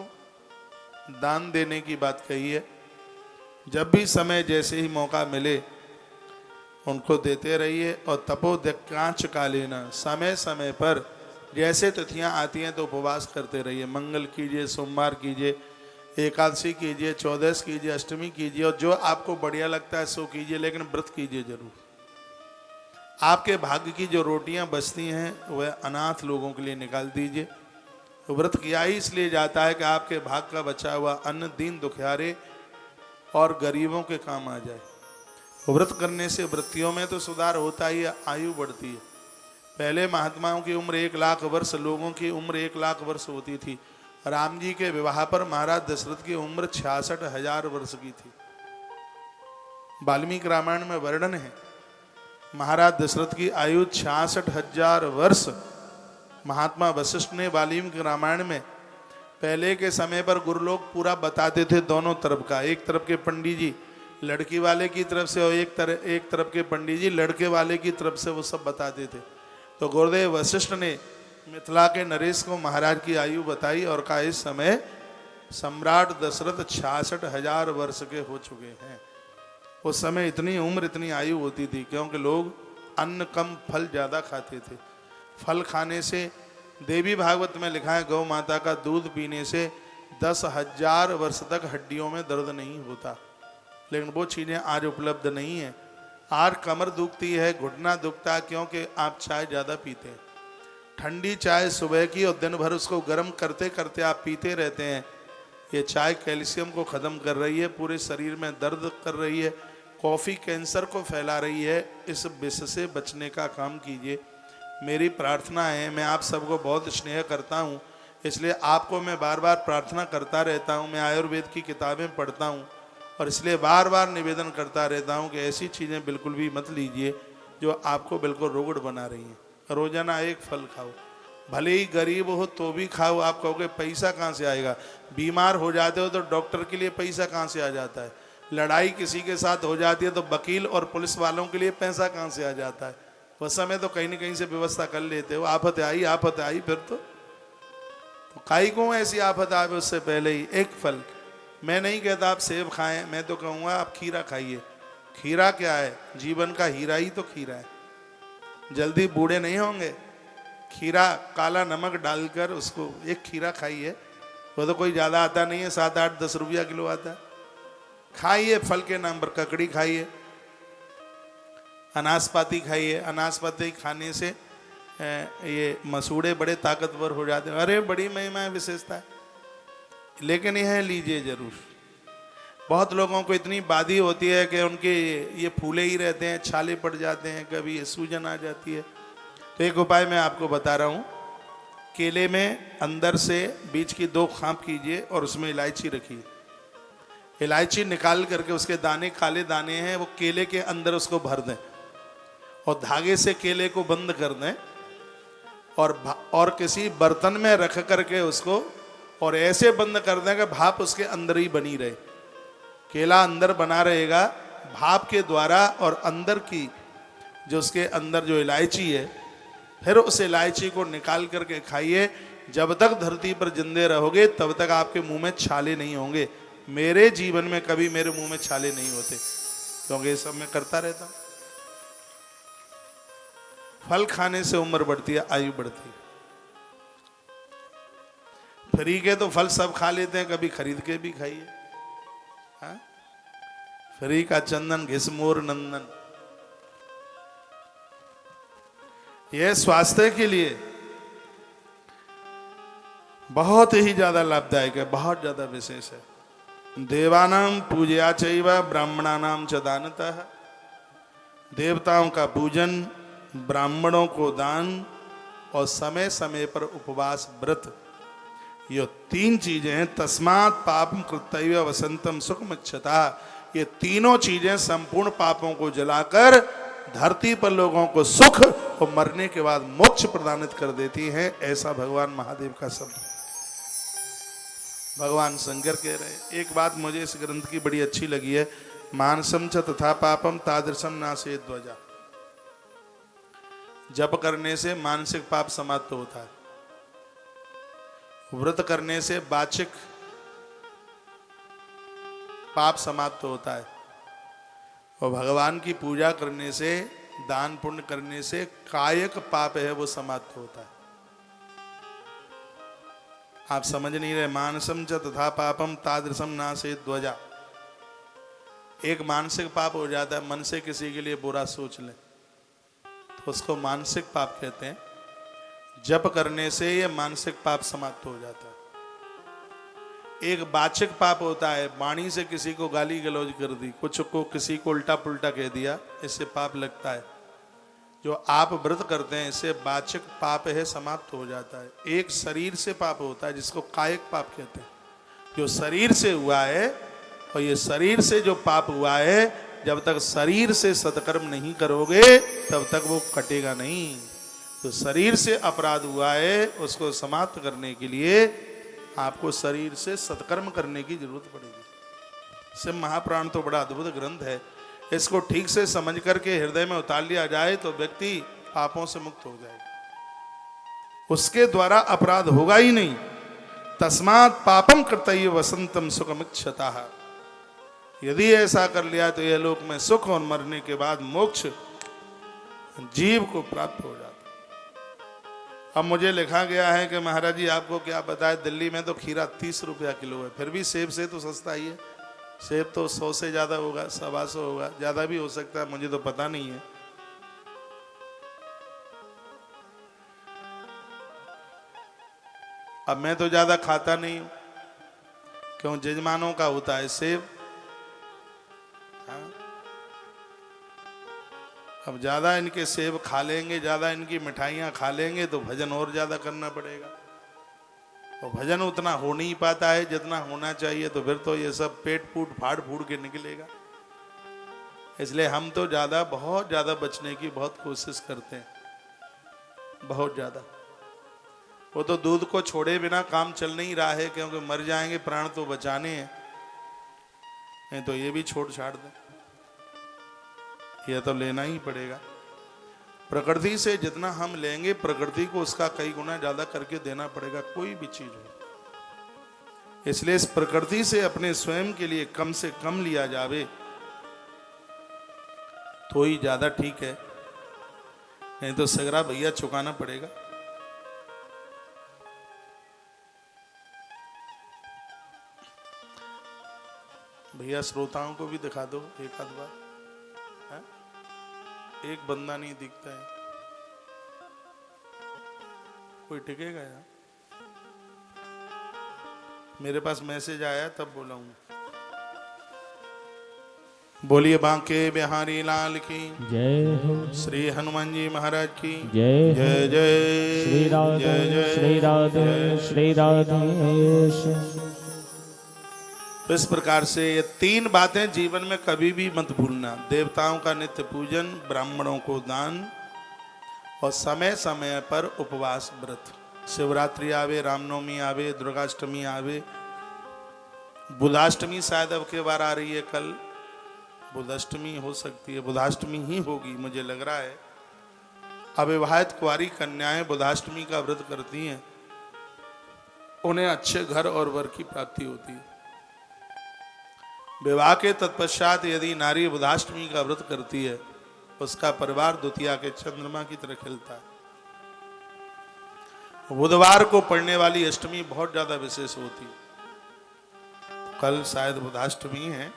दान देने की बात कही है। जब भी समय, जैसे ही मौका मिले, उनको देते रहिए। और तपोदिक्काच कालेन, समय समय पर जैसे तिथियां आती हैं तो उपवास करते रहिए। मंगल कीजिए, सोमवार कीजिए, एकादशी कीजिए, चौदस कीजिए, अष्टमी कीजिए, और जो आपको बढ़िया लगता है सो कीजिए, लेकिन व्रत कीजिए जरूर। आपके भाग्य की जो रोटियां बचती हैं वह अनाथ लोगों के लिए निकाल दीजिए। व्रत किया ही इसलिए जाता है कि आपके भाग का बचा हुआ अन्न दीन दुखियारे और गरीबों के काम आ जाए। व्रत करने से वृत्तियों में तो सुधार होता ही है, आयु बढ़ती है। पहले महात्माओं की उम्र 1 लाख वर्ष, लोगों की उम्र 1 लाख वर्ष होती थी। राम जी के विवाह पर महाराज दशरथ की उम्र 66,000 वर्ष की थी। वाल्मीकि रामायण में वर्णन है, महाराज दशरथ की आयु 66,000 वर्ष। महात्मा वशिष्ठ ने वाल्मीकि रामायण में पहले के समय पर गुरु लोग पूरा बताते थे दोनों तरफ का। एक तरफ के पंडित जी लड़की वाले की तरफ से और एक तरफ के पंडित जी लड़के वाले की तरफ से, वो सब बताते थे। तो गुरुदेव वशिष्ठ ने मिथिला के नरेश को महाराज की आयु बताई और कहा इस समय सम्राट दशरथ 66,000 वर्ष के हो चुके हैं। उस समय इतनी उम्र, इतनी आयु होती थी क्योंकि लोग अन्न कम फल ज़्यादा खाते थे। फल खाने से, देवी भागवत में लिखा है, गौ माता का दूध पीने से 10,000 वर्ष तक हड्डियों में दर्द नहीं होता। लेकिन वो चीज़ें आज उपलब्ध नहीं है। आज कमर दुखती है, घुटना दुखता है, क्योंकि आप चाय ज़्यादा पीते हैं। ठंडी चाय सुबह की और दिन भर उसको गर्म करते करते आप पीते रहते हैं। ये चाय कैल्शियम को ख़त्म कर रही है, पूरे शरीर में दर्द कर रही है। कॉफ़ी कैंसर को फैला रही है। इस विष से बचने का काम कीजिए। मेरी प्रार्थना है, मैं आप सबको बहुत स्नेह करता हूँ, इसलिए आपको मैं बार बार प्रार्थना करता रहता हूँ। मैं आयुर्वेद की किताबें पढ़ता हूँ और इसलिए बार बार निवेदन करता रहता हूँ कि ऐसी चीज़ें बिल्कुल भी मत लीजिए जो आपको बिल्कुल रोगड़ बना रही हैं। रोजाना एक फल खाओ, भले ही गरीब हो तो भी खाओ। आप कहोगे पैसा कहाँ से आएगा? बीमार हो जाते हो तो डॉक्टर के लिए पैसा कहाँ से आ जाता है? लड़ाई किसी के साथ हो जाती है तो वकील और पुलिस वालों के लिए पैसा कहाँ से आ जाता है? उस समय तो कहीं न कहीं से व्यवस्था कर लेते हो। आफत आई फिर तो काई को ऐसी आफत आवे उससे पहले ही एक फल। मैं नहीं कहता आप सेब खाएं, मैं तो कहूँगा आप खीरा खाइए। खीरा क्या है? जीवन का हीरा ही तो खीरा है। जल्दी बूढ़े नहीं होंगे। खीरा काला नमक डालकर उसको एक खीरा खाइए, वो तो कोई ज़्यादा आता नहीं है, 7-8-10 रुपया किलो आता है। खाइए, फल के नाम पर ककड़ी खाइए, अनाशपाती खाइए। अनाशपाती खाने से ये मसूड़े बड़े ताकतवर हो जाते हैं। अरे बड़ी महिमा विशेषता है, लेकिन यह लीजिए जरूर। बहुत लोगों को इतनी बादी होती है कि उनके ये फूले ही रहते हैं, छाले पड़ जाते हैं, कभी ये सूजन आ जाती है। तो एक उपाय मैं आपको बता रहा हूँ। केले में अंदर से बीच की 2 खांप कीजिए और उसमें इलायची रखिए। इलायची निकाल करके उसके दाने, काले दाने हैं, वो केले के अंदर उसको भर दें और धागे से केले को बंद कर दें और किसी बर्तन में रख करके उसको और ऐसे बंद कर दें कि भाप उसके अंदर ही बनी रहे। केला अंदर बना रहेगा भाप के द्वारा, और अंदर की जो उसके अंदर जो इलायची है, फिर उस इलायची को निकाल करके खाइए। जब तक धरती पर जिंदे रहोगे तब तक आपके मुंह में छाले नहीं होंगे। मेरे जीवन में कभी मेरे मुंह में छाले नहीं होते, क्योंकि ये सब मैं करता रहता हूं। फल खाने से उम्र बढ़ती है, आयु बढ़ती है। फ्री के तो फल सब खा लेते हैं, कभी खरीद के भी खाइए। हाँ? फ्री का चंदन घिसमोर नंदन, यह स्वास्थ्य के लिए बहुत ही ज्यादा लाभदायक है, बहुत ज्यादा विशेष है। देवानाम पूजया चैव ब्राह्मणानाम च दानतः। देवताओं का पूजन, ब्राह्मणों को दान और समय समय पर उपवास व्रत, ये 3 चीजें हैं। तस्मात् पापम कृत्यैव वसंतम सुखमिच्छता। ये तीनों चीजें संपूर्ण पापों को जलाकर धरती पर लोगों को सुख और मरने के बाद मोक्ष प्रदानित कर देती हैं। ऐसा भगवान महादेव का शब्द, भगवान शंकर कह रहे हैं। एक बात मुझे इस ग्रंथ की बड़ी अच्छी लगी है। मानसम च तथा पापम तादृशम नाशे ध्वजा। जप करने से मानसिक पाप समाप्त होता है, व्रत करने से वाचिक पाप समाप्त होता है, और भगवान की पूजा करने से, दान पुण्य करने से कायिक पाप है वो समाप्त होता है। आप समझ नहीं रहे। मानसम च तथा पापम तादृशम नाशे ध्वजा। एक मानसिक पाप हो जाता है, मन से किसी के लिए बुरा सोच ले तो उसको मानसिक पाप कहते हैं। जप करने से ये मानसिक पाप समाप्त हो जाता है। एक वाचिक पाप होता है, वाणी से किसी को गाली गलौज कर दी, कुछ को किसी को उल्टा पुल्टा कह दिया, इससे पाप लगता है। जो आप व्रत करते हैं इससे वाचिक पाप है समाप्त हो जाता है। एक शरीर से पाप होता है जिसको कायिक पाप कहते हैं, जो शरीर से हुआ है। और ये शरीर से जो पाप हुआ है, जब तक शरीर से सत्कर्म नहीं करोगे तब तक वो कटेगा नहीं। तो शरीर से अपराध हुआ है, उसको समाप्त करने के लिए आपको शरीर से सत्कर्म करने की जरूरत पड़ेगी। शिव महापुराण तो बड़ा अद्भुत ग्रंथ है। इसको ठीक से समझ करके हृदय में उतार लिया जाए तो व्यक्ति पापों से मुक्त हो जाएगा, उसके द्वारा अपराध होगा ही नहीं। तस्मात् पापम कर्तव्य वसंतम सुखमिच्छता। यदि ऐसा कर लिया तो यह लोक में सुख और मरने के बाद मोक्ष जीव को प्राप्त हो जाता। अब मुझे लिखा गया है कि महाराज जी आपको क्या बताए, दिल्ली में तो खीरा 30 रुपया किलो है, फिर भी सेब से तो सस्ता ही है। सेब तो 100 से ज्यादा होगा, 125 होगा, ज्यादा भी हो सकता है, मुझे तो पता नहीं है। अब मैं तो ज्यादा खाता नहीं हूं, क्यों? जजमानों का होता है सेब। अब ज्यादा इनके सेब खा लेंगे, ज्यादा इनकी मिठाइयाँ खा लेंगे तो भजन और ज्यादा करना पड़ेगा, और भजन उतना हो नहीं पाता है जितना होना चाहिए, तो फिर तो ये सब पेट फूट फाड़ फूड़ के निकलेगा। इसलिए हम तो ज्यादा, बहुत ज्यादा बचने की बहुत कोशिश करते हैं, बहुत ज्यादा। वो तो दूध को छोड़े बिना काम चल नहीं रहा है, क्योंकि मर जाएंगे, प्राण तो बचाने हैं, नहीं तो ये भी छोड़ छाड़ दें, यह तो लेना ही पड़ेगा। प्रकृति से जितना हम लेंगे प्रकृति को उसका कई गुना ज्यादा करके देना पड़ेगा, कोई भी चीज हो। इसलिए इस प्रकृति से अपने स्वयं के लिए कम से कम लिया जावे तो ही ज्यादा ठीक है, नहीं तो सगरा भैया चुकाना पड़ेगा। भैया श्रोताओं को भी दिखा दो एक आध बार, है? एक बंदा नहीं दिखता है, कोई टिकेगा यार? मेरे पास मैसेज आया तब बोला हूं। बोलिए बांके बिहारी लाल की जय हो। श्री हनुमान जी महाराज की जय हो। जय जय श्री राधे जय जय श्री राधे श्री राधे। तो इस प्रकार से ये तीन बातें जीवन में कभी भी मत भूलना। देवताओं का नित्य पूजन, ब्राह्मणों को दान और समय समय पर उपवास व्रत। शिवरात्रि आवे, रामनवमी आवे, दुर्गाष्टमी आवे, बुधाष्टमी शायद अब के बार आ रही है, कल बुधाष्टमी हो सकती है, बुधाष्टमी ही होगी मुझे लग रहा है। अविवाहित कुंवारी कन्याएं बुधाष्टमी का व्रत करती हैं, उन्हें अच्छे घर और वर की प्राप्ति होती है। विवाह के तत्पश्चात यदि नारी बुधाष्टमी का व्रत करती है, उसका परिवार द्वितीया के चंद्रमा की तरह खिलता है। बुधवार को पड़ने वाली अष्टमी बहुत ज्यादा विशेष होती है, कल शायद बुधाष्टमी है।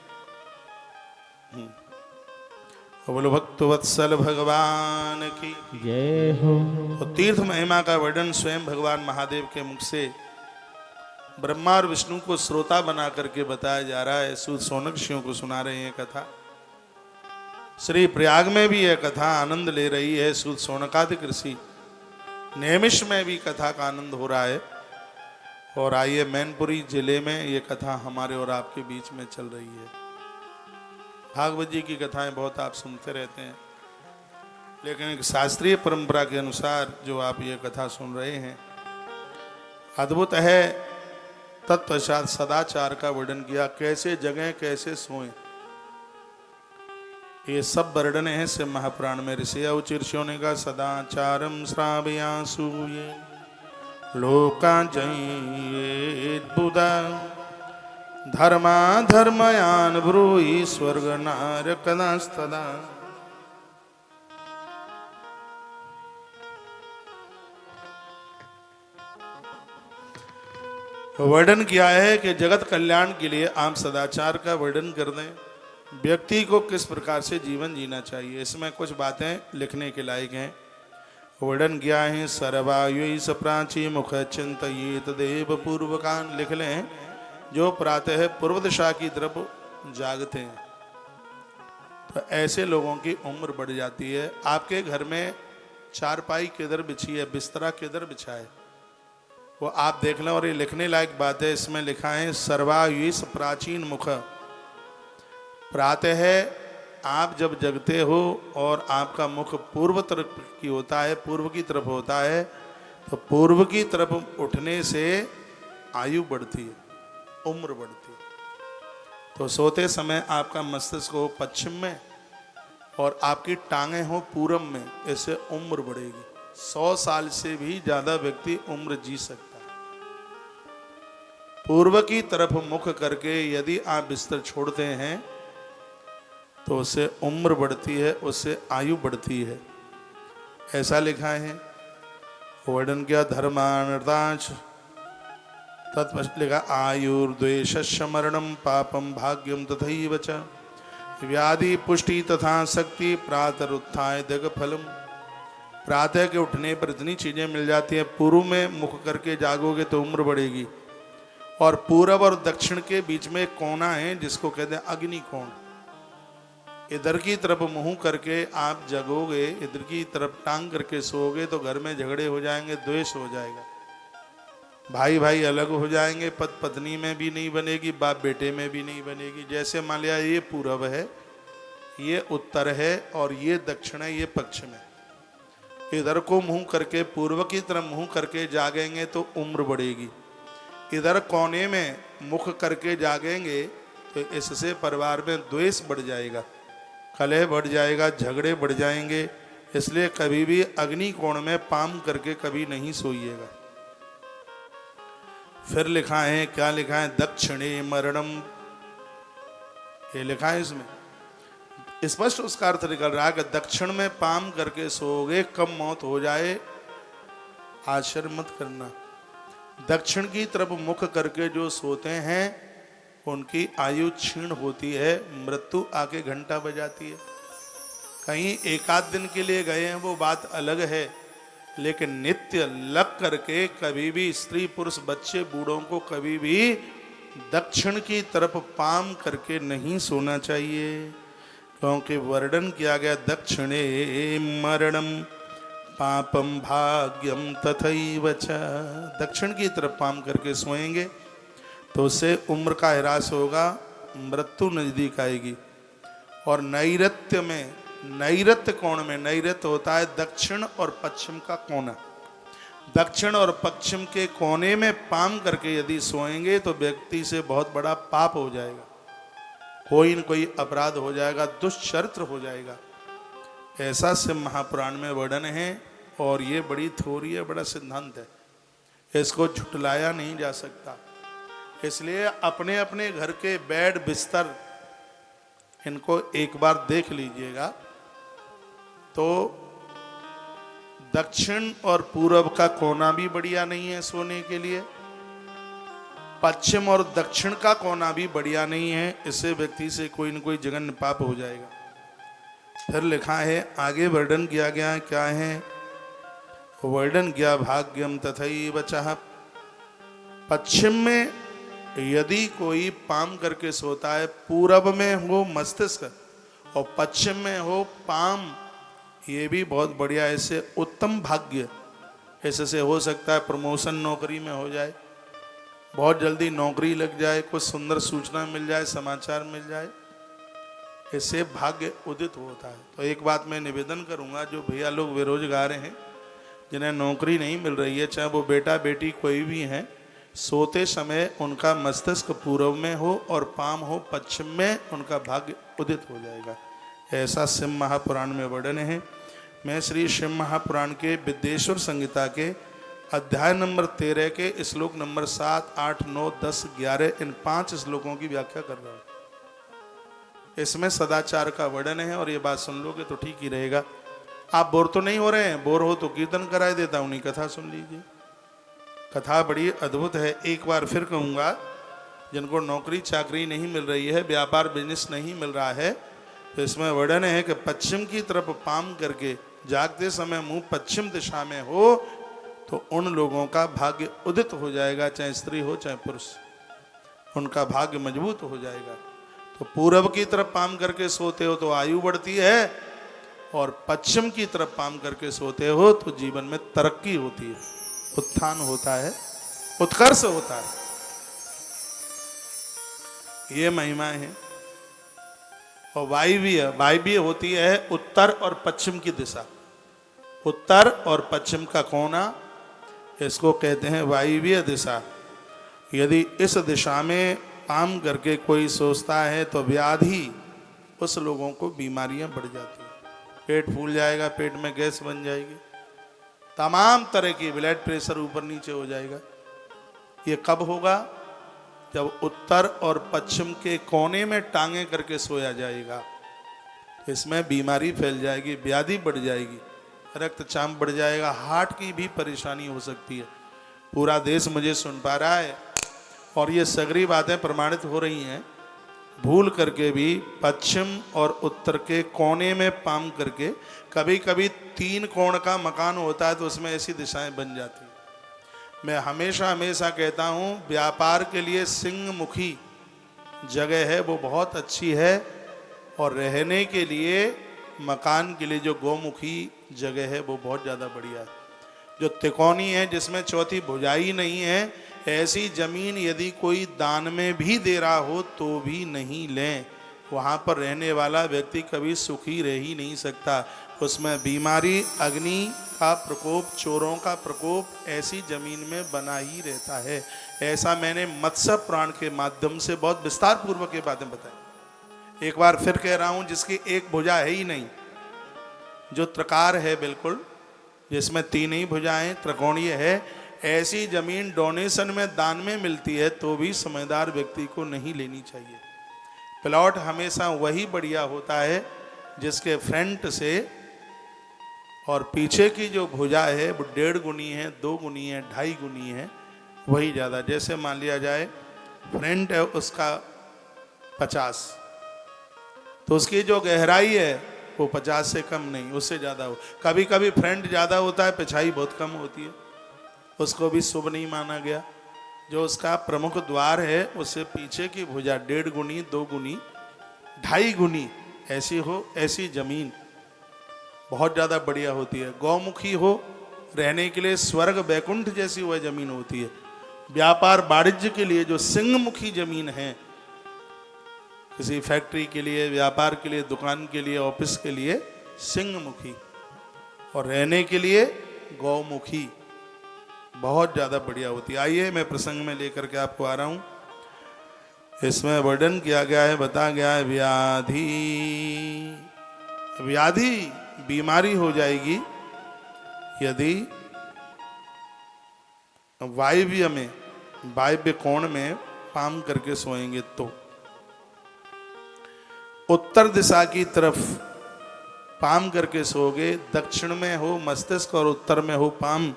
बोलो भक्तवत्सल भगवान की जय हो। तो तीर्थ महिमा का वर्णन स्वयं भगवान महादेव के मुख से ब्रह्मा और विष्णु को श्रोता बना करके बताया जा रहा है। सूत सौनक ऋषियों को सुना रहे हैं कथा। श्री प्रयाग में भी यह कथा आनंद ले रही है। सूत सौनकादिक ऋषि नेमिष में भी कथा का आनंद हो रहा है। और आइए मैनपुरी जिले में ये कथा हमारे और आपके बीच में चल रही है। भागवत जी की कथाएं बहुत आप सुनते रहते हैं, लेकिन एक शास्त्रीय परंपरा के अनुसार जो आप ये कथा सुन रहे हैं अद्भुत है। तत्पश्चात सदाचार का वर्णन किया, कैसे जगें कैसे सोएं, ये सब वर्णन है से महापुराण में। ऋषि ऋषियों ने कहा सदाचारम श्रावयासूये लोका जयेत बुधा धर्मा धर्मयान ब्रूहि स्वर्ग नारकदास्तदा। वर्णन किया है कि जगत कल्याण के लिए आप सदाचार का वर्णन कर दें, व्यक्ति को किस प्रकार से जीवन जीना चाहिए। इसमें कुछ बातें लिखने के लायक हैं। वर्णन किया है सर्वायु स प्राची मुख चिंतित देव पूर्वकान। लिख लें, जो प्रातः पूर्व दिशा की तरफ जागते हैं तो ऐसे लोगों की उम्र बढ़ जाती है। आपके घर में चारपाई किधर बिछी है, बिस्तरा किधर बिछा है, वो आप देख लें। और ये लिखने लायक बात है, इसमें लिखा है सर्वायुष प्राचीन मुख। प्रातः आप जब जगते हो और आपका मुख पूर्व तरफ की होता है, पूर्व की तरफ होता है, तो पूर्व की तरफ उठने से आयु बढ़ती है, उम्र बढ़ती है। तो सोते समय आपका मस्तिष्क हो पश्चिम में और आपकी टांगें हो पूरब में, इससे उम्र बढ़ेगी। 100 साल से भी ज्यादा व्यक्ति उम्र जी सकता है। पूर्व की तरफ मुख करके यदि आप बिस्तर छोड़ते हैं तो उससे उम्र बढ़ती है, उससे आयु बढ़ती है, ऐसा लिखा है। वर्णन किया धर्मानर्ताच तत्पश्चात लिखा आयुर्द्वेष मरणम पापम भाग्यम तथैव च व्याधि पुष्टि तथा शक्ति प्रातरुत्थाय दग फलम। प्रातः के उठने पर इतनी चीजें मिल जाती हैं। पूर्व में मुख करके जागोगे तो उम्र बढ़ेगी। और पूरब और दक्षिण के बीच में एक कोना है जिसको कहते हैं अग्नि कोण। इधर की तरफ मुंह करके आप जगोगे, इधर की तरफ टांग करके सोओगे तो घर में झगड़े हो जाएंगे, द्वेष हो जाएगा, भाई भाई अलग हो जाएंगे, पति पत्नी में भी नहीं बनेगी, बाप बेटे में भी नहीं बनेगी। जैसे मान लिया ये पूरब है, ये उत्तर है और ये दक्षिण है, ये पश्चिम है। इधर को मुंह करके पूर्व की तरफ मुंह करके जागेंगे तो उम्र बढ़ेगी। इधर कोने में मुख करके जागेंगे तो इससे परिवार में द्वेष बढ़ जाएगा, कलह बढ़ जाएगा, झगड़े बढ़ जाएंगे। इसलिए कभी भी अग्नि कोण में पाम करके कभी नहीं सोइएगा। फिर लिखा है, क्या लिखा है, दक्षिणे मरणम, ये लिखा है इसमें स्पष्ट उसका अर्थ निकल रहा है कि दक्षिण में पाम करके सोओगे कब मौत हो जाए आश्चर्य मत करना। दक्षिण की तरफ मुख करके जो सोते हैं उनकी आयु क्षीण होती है, मृत्यु आके घंटा बजाती है। कहीं एक आध दिन के लिए गए हैं वो बात अलग है, लेकिन नित्य लग करके कभी भी स्त्री पुरुष बच्चे बूढ़ों को कभी भी दक्षिण की तरफ पाम करके नहीं सोना चाहिए, क्योंकि वर्णन किया गया दक्षिणे मरणम पापम भाग्यम तथैव च। दक्षिण की तरफ पाम करके सोएंगे तो उससे उम्र का ह्रास होगा, मृत्यु नजदीक आएगी। और नैऋत्य में, नैऋत्य कोण में, नैऋत्य होता है दक्षिण और पश्चिम का कोना, दक्षिण और पश्चिम के कोने में पाम करके यदि सोएंगे तो व्यक्ति से बहुत बड़ा पाप हो जाएगा, कोई न कोई अपराध हो जाएगा, दुष्चरित्र हो जाएगा। ऐसा से महापुराण में वर्णन है और ये बड़ी थ्योरी है, बड़ा सिद्धांत है, इसको झुटलाया नहीं जा सकता। इसलिए अपने अपने घर के बेड बिस्तर इनको एक बार देख लीजिएगा तो दक्षिण और पूरब का कोना भी बढ़िया नहीं है सोने के लिए, पश्चिम और दक्षिण का कोना भी बढ़िया नहीं है, इससे व्यक्ति से कोई न कोई जघन्य पाप हो जाएगा। फिर लिखा है, आगे वर्णन किया गया, क्या है वर्णन किया, भाग्यम तथैव च। पश्चिम में यदि कोई पाम करके सोता है, पूरब में हो मस्तिष्क और पश्चिम में हो पाम, ये भी बहुत बढ़िया, ऐसे उत्तम भाग्य, ऐसे हो सकता है प्रमोशन नौकरी में हो जाए, बहुत जल्दी नौकरी लग जाए, कुछ सुंदर सूचना मिल जाए, समाचार मिल जाए, इससे भाग्य उदित होता है। तो एक बात मैं निवेदन करूंगा, जो भैया लोग बेरोजगार हैं, जिन्हें नौकरी नहीं मिल रही है, चाहे वो बेटा बेटी कोई भी हैं, सोते समय उनका मस्तिष्क पूर्व में हो और पाम हो पश्चिम में, उनका भाग्य उदित हो जाएगा। ऐसा शिव महापुराण में वर्णन है। मैं श्री शिव महापुराण के विद्येश्वर संहिता के अध्याय नंबर 13 के श्लोक नंबर 7, 8, 9, 10, 11 इन 5 श्लोकों की व्याख्या कर रहा हूँ। इसमें सदाचार का वर्णन है और ये बात सुन लोगे तो ठीक ही रहेगा। आप बोर तो नहीं हो रहे हैं? बोर हो तो कीर्तन कराए देता हूँ, नहीं कथा सुन लीजिए, कथा बड़ी अद्भुत है। एक बार फिर कहूँगा, जिनको नौकरी चाकरी नहीं मिल रही है, व्यापार बिजनेस नहीं मिल रहा है, तो इसमें वर्णन है कि पश्चिम की तरफ पाम करके जागते समय मुंह पश्चिम दिशा में हो तो उन लोगों का भाग्य उदित हो जाएगा, चाहे स्त्री हो चाहे पुरुष, उनका भाग्य मजबूत हो जाएगा। तो पूरब की तरफ पाम करके सोते हो तो आयु बढ़ती है, और पश्चिम की तरफ पाम करके सोते हो तो जीवन में तरक्की होती है, उत्थान होता है, उत्कर्ष होता है। ये महिमा है। और वायव्य होती है उत्तर और पश्चिम की दिशा, उत्तर और पश्चिम का कोना, इसको कहते हैं वायव्य दिशा। यदि इस दिशा में पाम करके कोई सोचता है तो व्याधि, उस लोगों को बीमारियां बढ़ जाती हैं, पेट फूल जाएगा, पेट में गैस बन जाएगी, तमाम तरह की ब्लड प्रेशर ऊपर नीचे हो जाएगा। ये कब होगा? जब उत्तर और पश्चिम के कोने में टांगे करके सोया जाएगा, इसमें बीमारी फैल जाएगी, व्याधि बढ़ जाएगी, रक्तचाप बढ़ जाएगा, हार्ट की भी परेशानी हो सकती है। पूरा देश मुझे सुन पा रहा है और ये सगरी बातें प्रमाणित हो रही हैं। भूल करके भी पश्चिम और उत्तर के कोने में पाम करके, कभी कभी 3 कोण का मकान होता है तो उसमें ऐसी दिशाएं बन जाती हैं। मैं हमेशा कहता हूँ, व्यापार के लिए सिंहमुखी जगह है वो बहुत अच्छी है, और रहने के लिए, मकान के लिए जो गोमुखी जगह है वो बहुत ज़्यादा बढ़िया है। जो तिकोनी है, जिसमें चौथी भुजाई नहीं है, ऐसी जमीन यदि कोई दान में भी दे रहा हो तो भी नहीं लें। वहाँ पर रहने वाला व्यक्ति कभी सुखी रह ही नहीं सकता। उसमें बीमारी, अग्नि का प्रकोप, चोरों का प्रकोप ऐसी जमीन में बना ही रहता है। ऐसा मैंने मत्स्य पुराण के माध्यम से बहुत विस्तार पूर्वक ये बातें बताई। एक बार फिर कह रहा हूँ, जिसकी एक भुजा है ही नहीं, जो त्रकार है बिल्कुल, जिसमें तीन ही भुजाएं, त्रिकोणीय है, ऐसी जमीन डोनेशन में, दान में मिलती है तो भी समझदार व्यक्ति को नहीं लेनी चाहिए। प्लॉट हमेशा वही बढ़िया होता है जिसके फ्रंट से और पीछे की जो भुजा है वो 1.5 गुनी है, 2 गुनी है, 2.5 गुनी है, वही ज़्यादा। जैसे मान लिया जाए फ्रंट है उसका 50, तो उसकी जो गहराई है वो 50 से कम नहीं, उससे ज़्यादा हो। कभी कभी फ्रंट ज़्यादा होता है, पिछाई बहुत कम होती है, उसको भी शुभ नहीं माना गया। जो उसका प्रमुख द्वार है उससे पीछे की भुजा 1.5 गुनी, 2 गुनी, 2.5 गुनी ऐसी हो, ऐसी जमीन बहुत ज़्यादा बढ़िया होती है। गौमुखी हो, रहने के लिए स्वर्ग वैकुंठ जैसी वह जमीन होती है। व्यापार वाणिज्य के लिए जो सिंहमुखी जमीन है, किसी फैक्ट्री के लिए, व्यापार के लिए, दुकान के लिए, ऑफिस के लिए सिंहमुखी, और रहने के लिए गौमुखी बहुत ज़्यादा बढ़िया होती है। आइए मैं प्रसंग में लेकर के आपको आ रहा हूँ। इसमें वर्णन किया गया है, बताया गया है व्याधि। व्याधि बीमारी हो जाएगी यदि वायव्य में, वायव्य कोण में पाम करके सोएंगे तो। उत्तर दिशा की तरफ पाम करके सोओगे, दक्षिण में हो मस्तिष्क और उत्तर में हो पाम,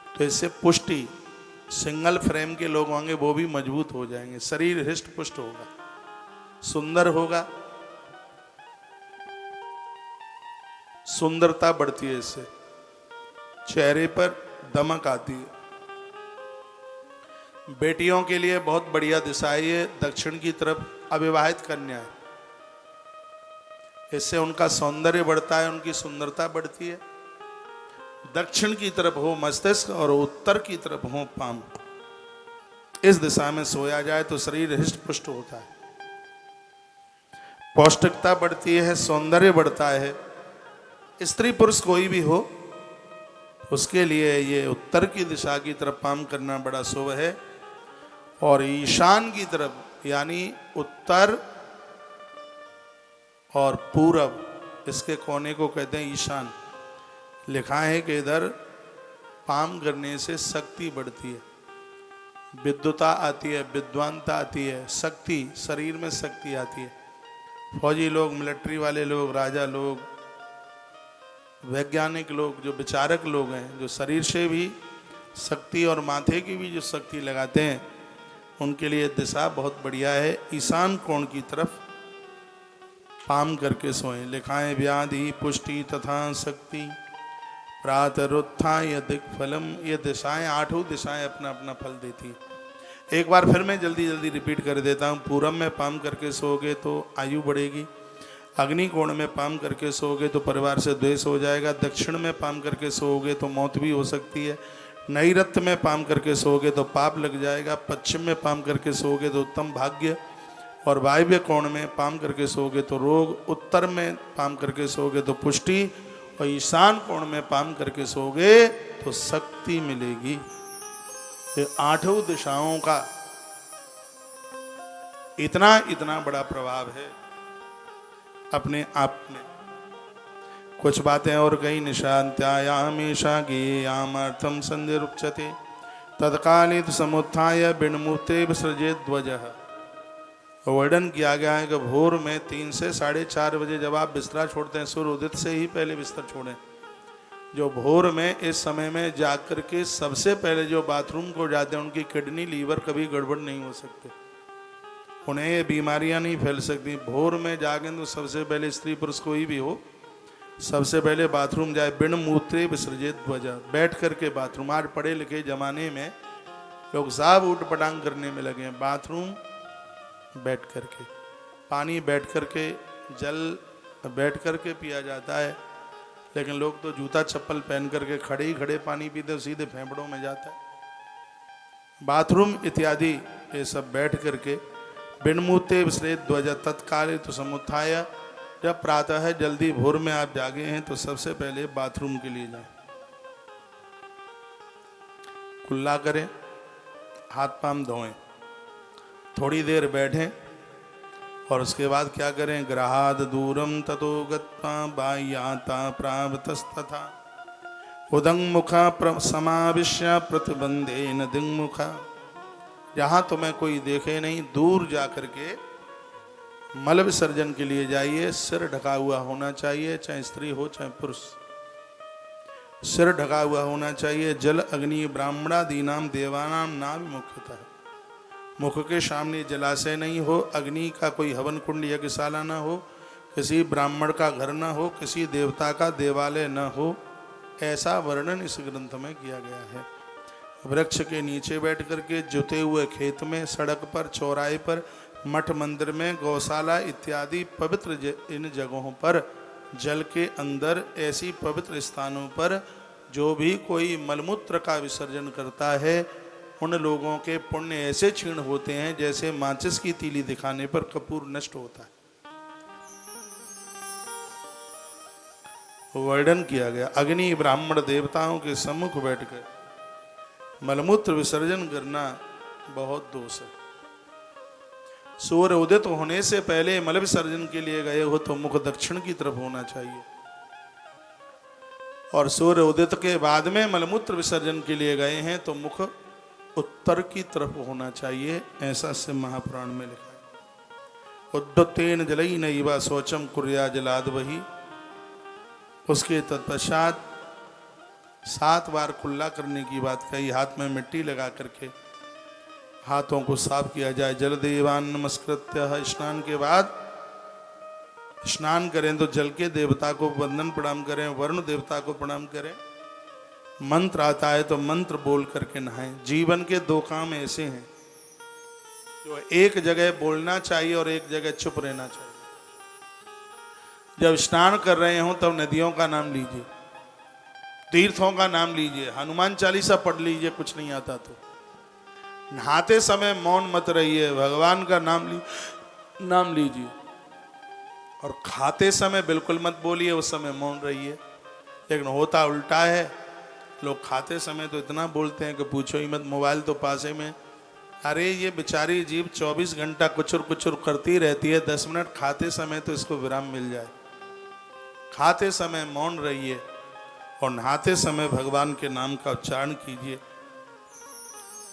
तो इससे पुष्टि, सिंगल फ्रेम के लोग होंगे वो भी मजबूत हो जाएंगे, शरीर हृष्ट पुष्ट होगा, सुंदर होगा, सुंदरता बढ़ती है इससे, चेहरे पर दमक आती है। बेटियों के लिए बहुत बढ़िया दिशा है ये दक्षिण की तरफ, अविवाहित कन्या है, इससे उनका सौंदर्य बढ़ता है, उनकी सुंदरता बढ़ती है। दक्षिण की तरफ हो मस्तिष्क और उत्तर की तरफ हो पाम, इस दिशा में सोया जाए तो शरीर हृष्ट पुष्ट होता है, पौष्टिकता बढ़ती है, सौंदर्य बढ़ता है। स्त्री पुरुष कोई भी हो उसके लिए ये उत्तर की दिशा की तरफ पाम करना बड़ा शुभ है। और ईशान की तरफ यानी उत्तर और पूरब, इसके कोने को कहते हैं ईशान। लिखा है कि इधर पाम करने से शक्ति बढ़ती है, विद्युता आती है, विद्वानता आती है, शक्ति, शरीर में शक्ति आती है। फौजी लोग, मिलिट्री वाले लोग, राजा लोग, वैज्ञानिक लोग, जो विचारक लोग हैं, जो शरीर से भी शक्ति और माथे की भी जो शक्ति लगाते हैं, उनके लिए दिशा बहुत बढ़िया है। ईशान कोण की तरफ पाम करके सोएं। लिखाएं व्याधि पुष्टि तथा शक्ति प्रातरुत्थाय दिक्फलम। ये दिशाएं, 8 दिशाएं अपना अपना फल देती। एक बार फिर मैं जल्दी जल्दी रिपीट कर देता हूँ। पूरब में पाम करके सोओगे तो आयु बढ़ेगी, अग्नि कोण में पाम करके सोओगे तो परिवार से द्वेष हो जाएगा, दक्षिण में पाम करके सोओगे तो मौत भी हो सकती है, नैऋत्य में पाम करके सोओगे तो पाप लग जाएगा, पश्चिम में पाम करके सोओगे तो उत्तम भाग्य, और वायव्य कोण में पाम करके सोओगे तो रोग, उत्तर में पाम करके सोओगे तो पुष्टि, और ईशान कोण में पाम करके सोओगे तो शक्ति मिलेगी। ये 8 दिशाओं का इतना इतना बड़ा प्रभाव है अपने आप में। कुछ बातें और कई। निशांत्यायामेषा गेयामर्थम संधिरुच्यते तत्कालित समुत्थाय बिण्मूते विसृजेत ध्वजः। वर्णन किया गया है कि भोर में 3 से 4:30 बजे जब आप बिस्तरा छोड़ते हैं, सूर्य उदित से ही पहले बिस्तर छोड़ें। जो भोर में इस समय में जाकर के सबसे पहले जो बाथरूम को जाते हैं, उनकी किडनी लीवर कभी गड़बड़ नहीं हो सकते, उन्हें ये बीमारियां नहीं फैल सकती। भोर में जागें तो सबसे पहले स्त्री पुरुष कोई भी हो, सबसे पहले बाथरूम जाए। बिन मूत्रे विसर्जित ध्वजा, बैठ करके बाथरूम। आज पढ़े लिखे जमाने में लोग साब उठ पटांग करने में लगे हैं। बाथरूम बैठ करके, पानी बैठ करके, जल बैठ करके पिया जाता है, लेकिन लोग तो जूता चप्पल पहन करके खड़े ही खड़े पानी पीते, सीधे फेफड़ों में जाता है। बाथरूम इत्यादि ये सब बैठ करके बिनमूते विसृजेत ध्वजा तत्कालित समुत्थाय। जब प्रातः है, जल्दी भोर में आप जागे हैं तो सबसे पहले बाथरूम के लिए जाएं, कुल्ला करें, हाथ पांव धोएं, थोड़ी देर बैठें और उसके बाद क्या करें? ग्रहाद दूरम ततो गत्वा बाह्याता प्रावतस्तथा उदंग मुखा समाविश्य प्रतिबंधे न दिंगमुखा। जहाँ तुम्हें कोई देखे नहीं, दूर जा कर के मल विसर्जन के लिए जाइए। सिर ढका हुआ होना चाहिए, चाहे स्त्री हो चाहे पुरुष, सिर ढका हुआ होना चाहिए। जल अग्नि ब्राह्मणादीनाम देवानाम नाम मुख्यतः, मुख के सामने जलाशय नहीं हो, अग्नि का कोई हवन कुंड यज्ञशाला न हो, किसी ब्राह्मण का घर न हो, किसी देवता का देवालय न हो, ऐसा वर्णन इस ग्रंथ में किया गया है। वृक्ष के नीचे बैठ करके, जुते हुए खेत में, सड़क पर, चौराहे पर, मठ मंदिर में, गौशाला इत्यादि पवित्र इन जगहों पर, जल के अंदर, ऐसी पवित्र स्थानों पर जो भी कोई मलमूत्र का विसर्जन करता है, उन लोगों के पुण्य ऐसे क्षीण होते हैं जैसे माचिस की तीली दिखाने पर कपूर नष्ट होता है। वर्णन किया गया। अग्नि ब्राह्मण देवताओं के सम्मुख बैठकर मलमूत्र विसर्जन करना बहुत दोष है। सूर्य उदित होने से पहले मल विसर्जन के लिए गए हो तो मुख दक्षिण की तरफ होना चाहिए, और सूर्य उदित के बाद में मलमूत्र विसर्जन के लिए गए हैं तो मुख उत्तर की तरफ होना चाहिए, ऐसा से महापुराण में लिखा है। उद्दतेन जलई नैवा शौचम कुर्या जलाद वही। उसके तत्पश्चात 7 बार कुल्ला करने की बात कही। हाथ में मिट्टी लगा करके हाथों को साफ किया जाए। जल देवान नमस्कृत्य, स्नान के बाद स्नान करें तो जल के देवता को वंदन प्रणाम करें, वरुण देवता को प्रणाम करें। मंत्र आता है तो मंत्र बोल करके नहाएं। जीवन के 2 काम ऐसे हैं जो एक जगह बोलना चाहिए और एक जगह चुप रहना चाहिए। जब स्नान कर रहे हो तब नदियों का नाम लीजिए, तीर्थों का नाम लीजिए, हनुमान चालीसा पढ़ लीजिए, कुछ नहीं आता तो। नहाते समय मौन मत रहिए, भगवान का नाम लीजिए। और खाते समय बिल्कुल मत बोलिए, उस समय मौन रहिए। लेकिन होता उल्टा है, लोग खाते समय तो इतना बोलते हैं कि पूछो ही मत। मोबाइल तो पासे में, अरे ये बेचारी जीव 24 घंटा कुचुर कुचुर करती रहती है, 10 मिनट खाते समय तो इसको विराम मिल जाए। खाते समय मौन रहिए और नहाते समय भगवान के नाम का उच्चारण कीजिए,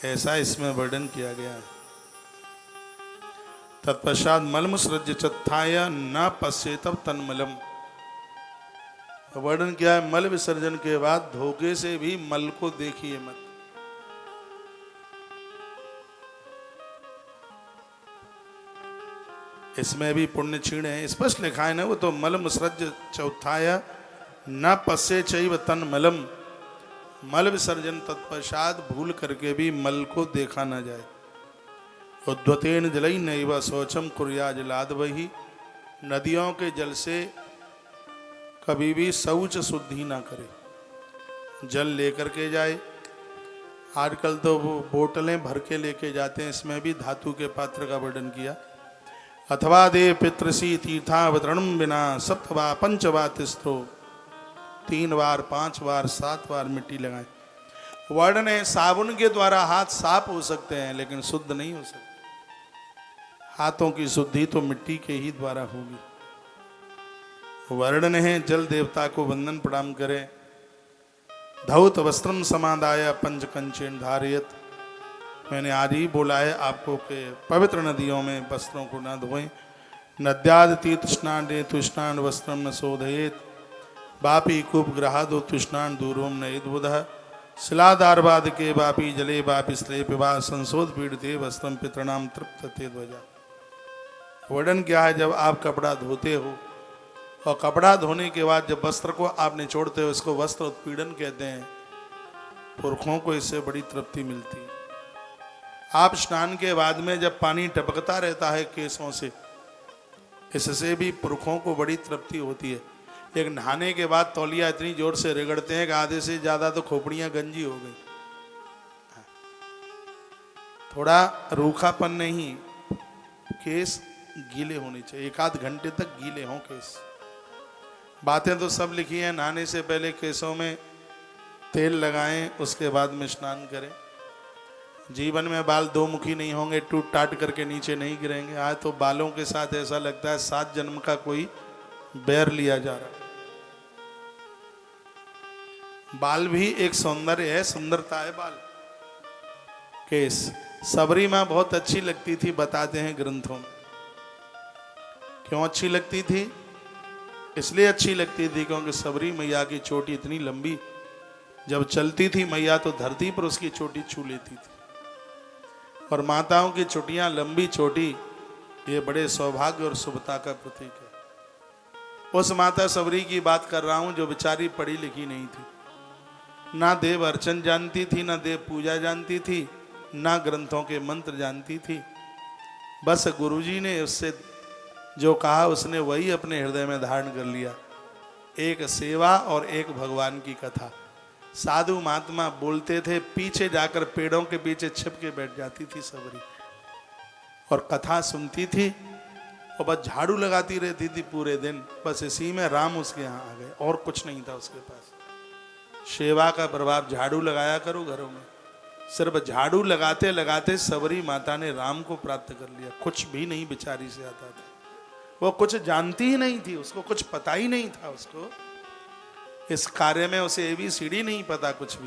ऐसा इसमें वर्णन किया गया है। तत्पश्चात मलमुसृज्य चत्थाय न पश्येतव तन्मलम। वर्णन किया है, मल विसर्जन के बाद धोखे से भी मल को देखिए मत। इसमें भी पुण्य क्षीण है, स्पष्ट लिखा है ना वो तो। मल मुसृज्य चौथाया न पश्ये चैव तन्मलम। मल विसर्जन तत्पश्चात भूल करके भी मल को देखा न जाए। उद्वतेन जलई नैव शौचम कुर्या जलाद वही। नदियों के जल से कभी भी शौच शुद्धि ना करे, जल लेकर के जाए। आजकल तो वो बोतलें भर के लेके जाते हैं, इसमें भी धातु के पात्र का वर्णन किया। अथवा दे पितृषि तीर्थावतरणम बिना सप्तवा पंचवा तिस्रो। 3 बार 5 बार 7 बार मिट्टी लगाएं। वर्णन है, साबुन के द्वारा हाथ साफ हो सकते हैं लेकिन शुद्ध नहीं हो सकते। हाथों की शुद्धि तो मिट्टी के ही द्वारा होगी। वर्णन है, जल देवता को वंदन प्रणाम करें। धौत वस्त्रम समादाय पंचकंचेन धारयत। मैंने आज ही बोला है आपको कि पवित्र नदियों में वस्त्रों को न धोएं। नद्याद तीर्थ स्नान रेतु स्नान वस्त्रम न शोधयेत। बापी कूप ग्रहादो तुष्णान दूरोम न बुध। शिलादारवाद के बापी जले बापी स्ले पिबा संशोध पीड़ते वस्त्रम पितृणाम तृप्त ते ध्वजा। वर्णन क्या है, जब आप कपड़ा धोते हो और कपड़ा धोने के बाद जब वस्त्र को आप निचोड़ते हो, इसको वस्त्र उत्पीड़न कहते हैं। पुरखों को इससे बड़ी तृप्ति मिलती है। आप स्नान के बाद में जब पानी टपकता रहता है केसों से, इससे भी पुरखों को बड़ी तृप्ति होती है। लेकिन नहाने के बाद तौलिया इतनी जोर से रगड़ते हैं कि आधे से ज्यादा तो खोपड़ियां गंजी हो गई। थोड़ा रूखापन नहीं, केस गीले होने चाहिए, 1 आध घंटे तक गीले हों केस। बातें तो सब लिखी हैं, नहाने से पहले केसों में तेल लगाएं, उसके बाद में स्नान करें। जीवन में बाल दो मुखी नहीं होंगे, टूट टाट करके नीचे नहीं गिरेंगे। आज तो बालों के साथ ऐसा लगता है 7 जन्म का कोई बैर लिया जा रहा है। बाल भी एक सौंदर्य है, सुंदरता है बाल। केस सबरी माँ बहुत अच्छी लगती थी, बताते हैं ग्रंथों में। क्यों अच्छी लगती थी? इसलिए अच्छी लगती थी क्योंकि सबरी मैया की चोटी इतनी लंबी, जब चलती थी मैया तो धरती पर उसकी चोटी छू लेती थी। और माताओं की चोटियां लंबी चोटी, ये बड़े सौभाग्य और शुभता का प्रतीक है। उस माता सबरी की बात कर रहा हूं जो बेचारी पढ़ी लिखी नहीं थी, ना देव अर्चन जानती थी, ना देव पूजा जानती थी, ना ग्रंथों के मंत्र जानती थी। बस गुरुजी ने उससे जो कहा उसने वही अपने हृदय में धारण कर लिया। एक सेवा और एक भगवान की कथा। साधु महात्मा बोलते थे, पीछे जाकर पेड़ों के पीछे छिप के बैठ जाती थी सबरी और कथा सुनती थी और बस झाड़ू लगाती रहती थी पूरे दिन। बस इसी में राम उसके यहाँ आ गए, और कुछ नहीं था उसके पास। सेवा का प्रभाव, झाड़ू लगाया करो घरों में। सिर्फ झाड़ू लगाते लगाते सबरी माता ने राम को प्राप्त कर लिया। कुछ भी नहीं बेचारी से आता था, वो कुछ जानती ही नहीं थी, उसको कुछ पता ही नहीं था। उसको इस कार्य में उसे ABCD नहीं पता कुछ भी।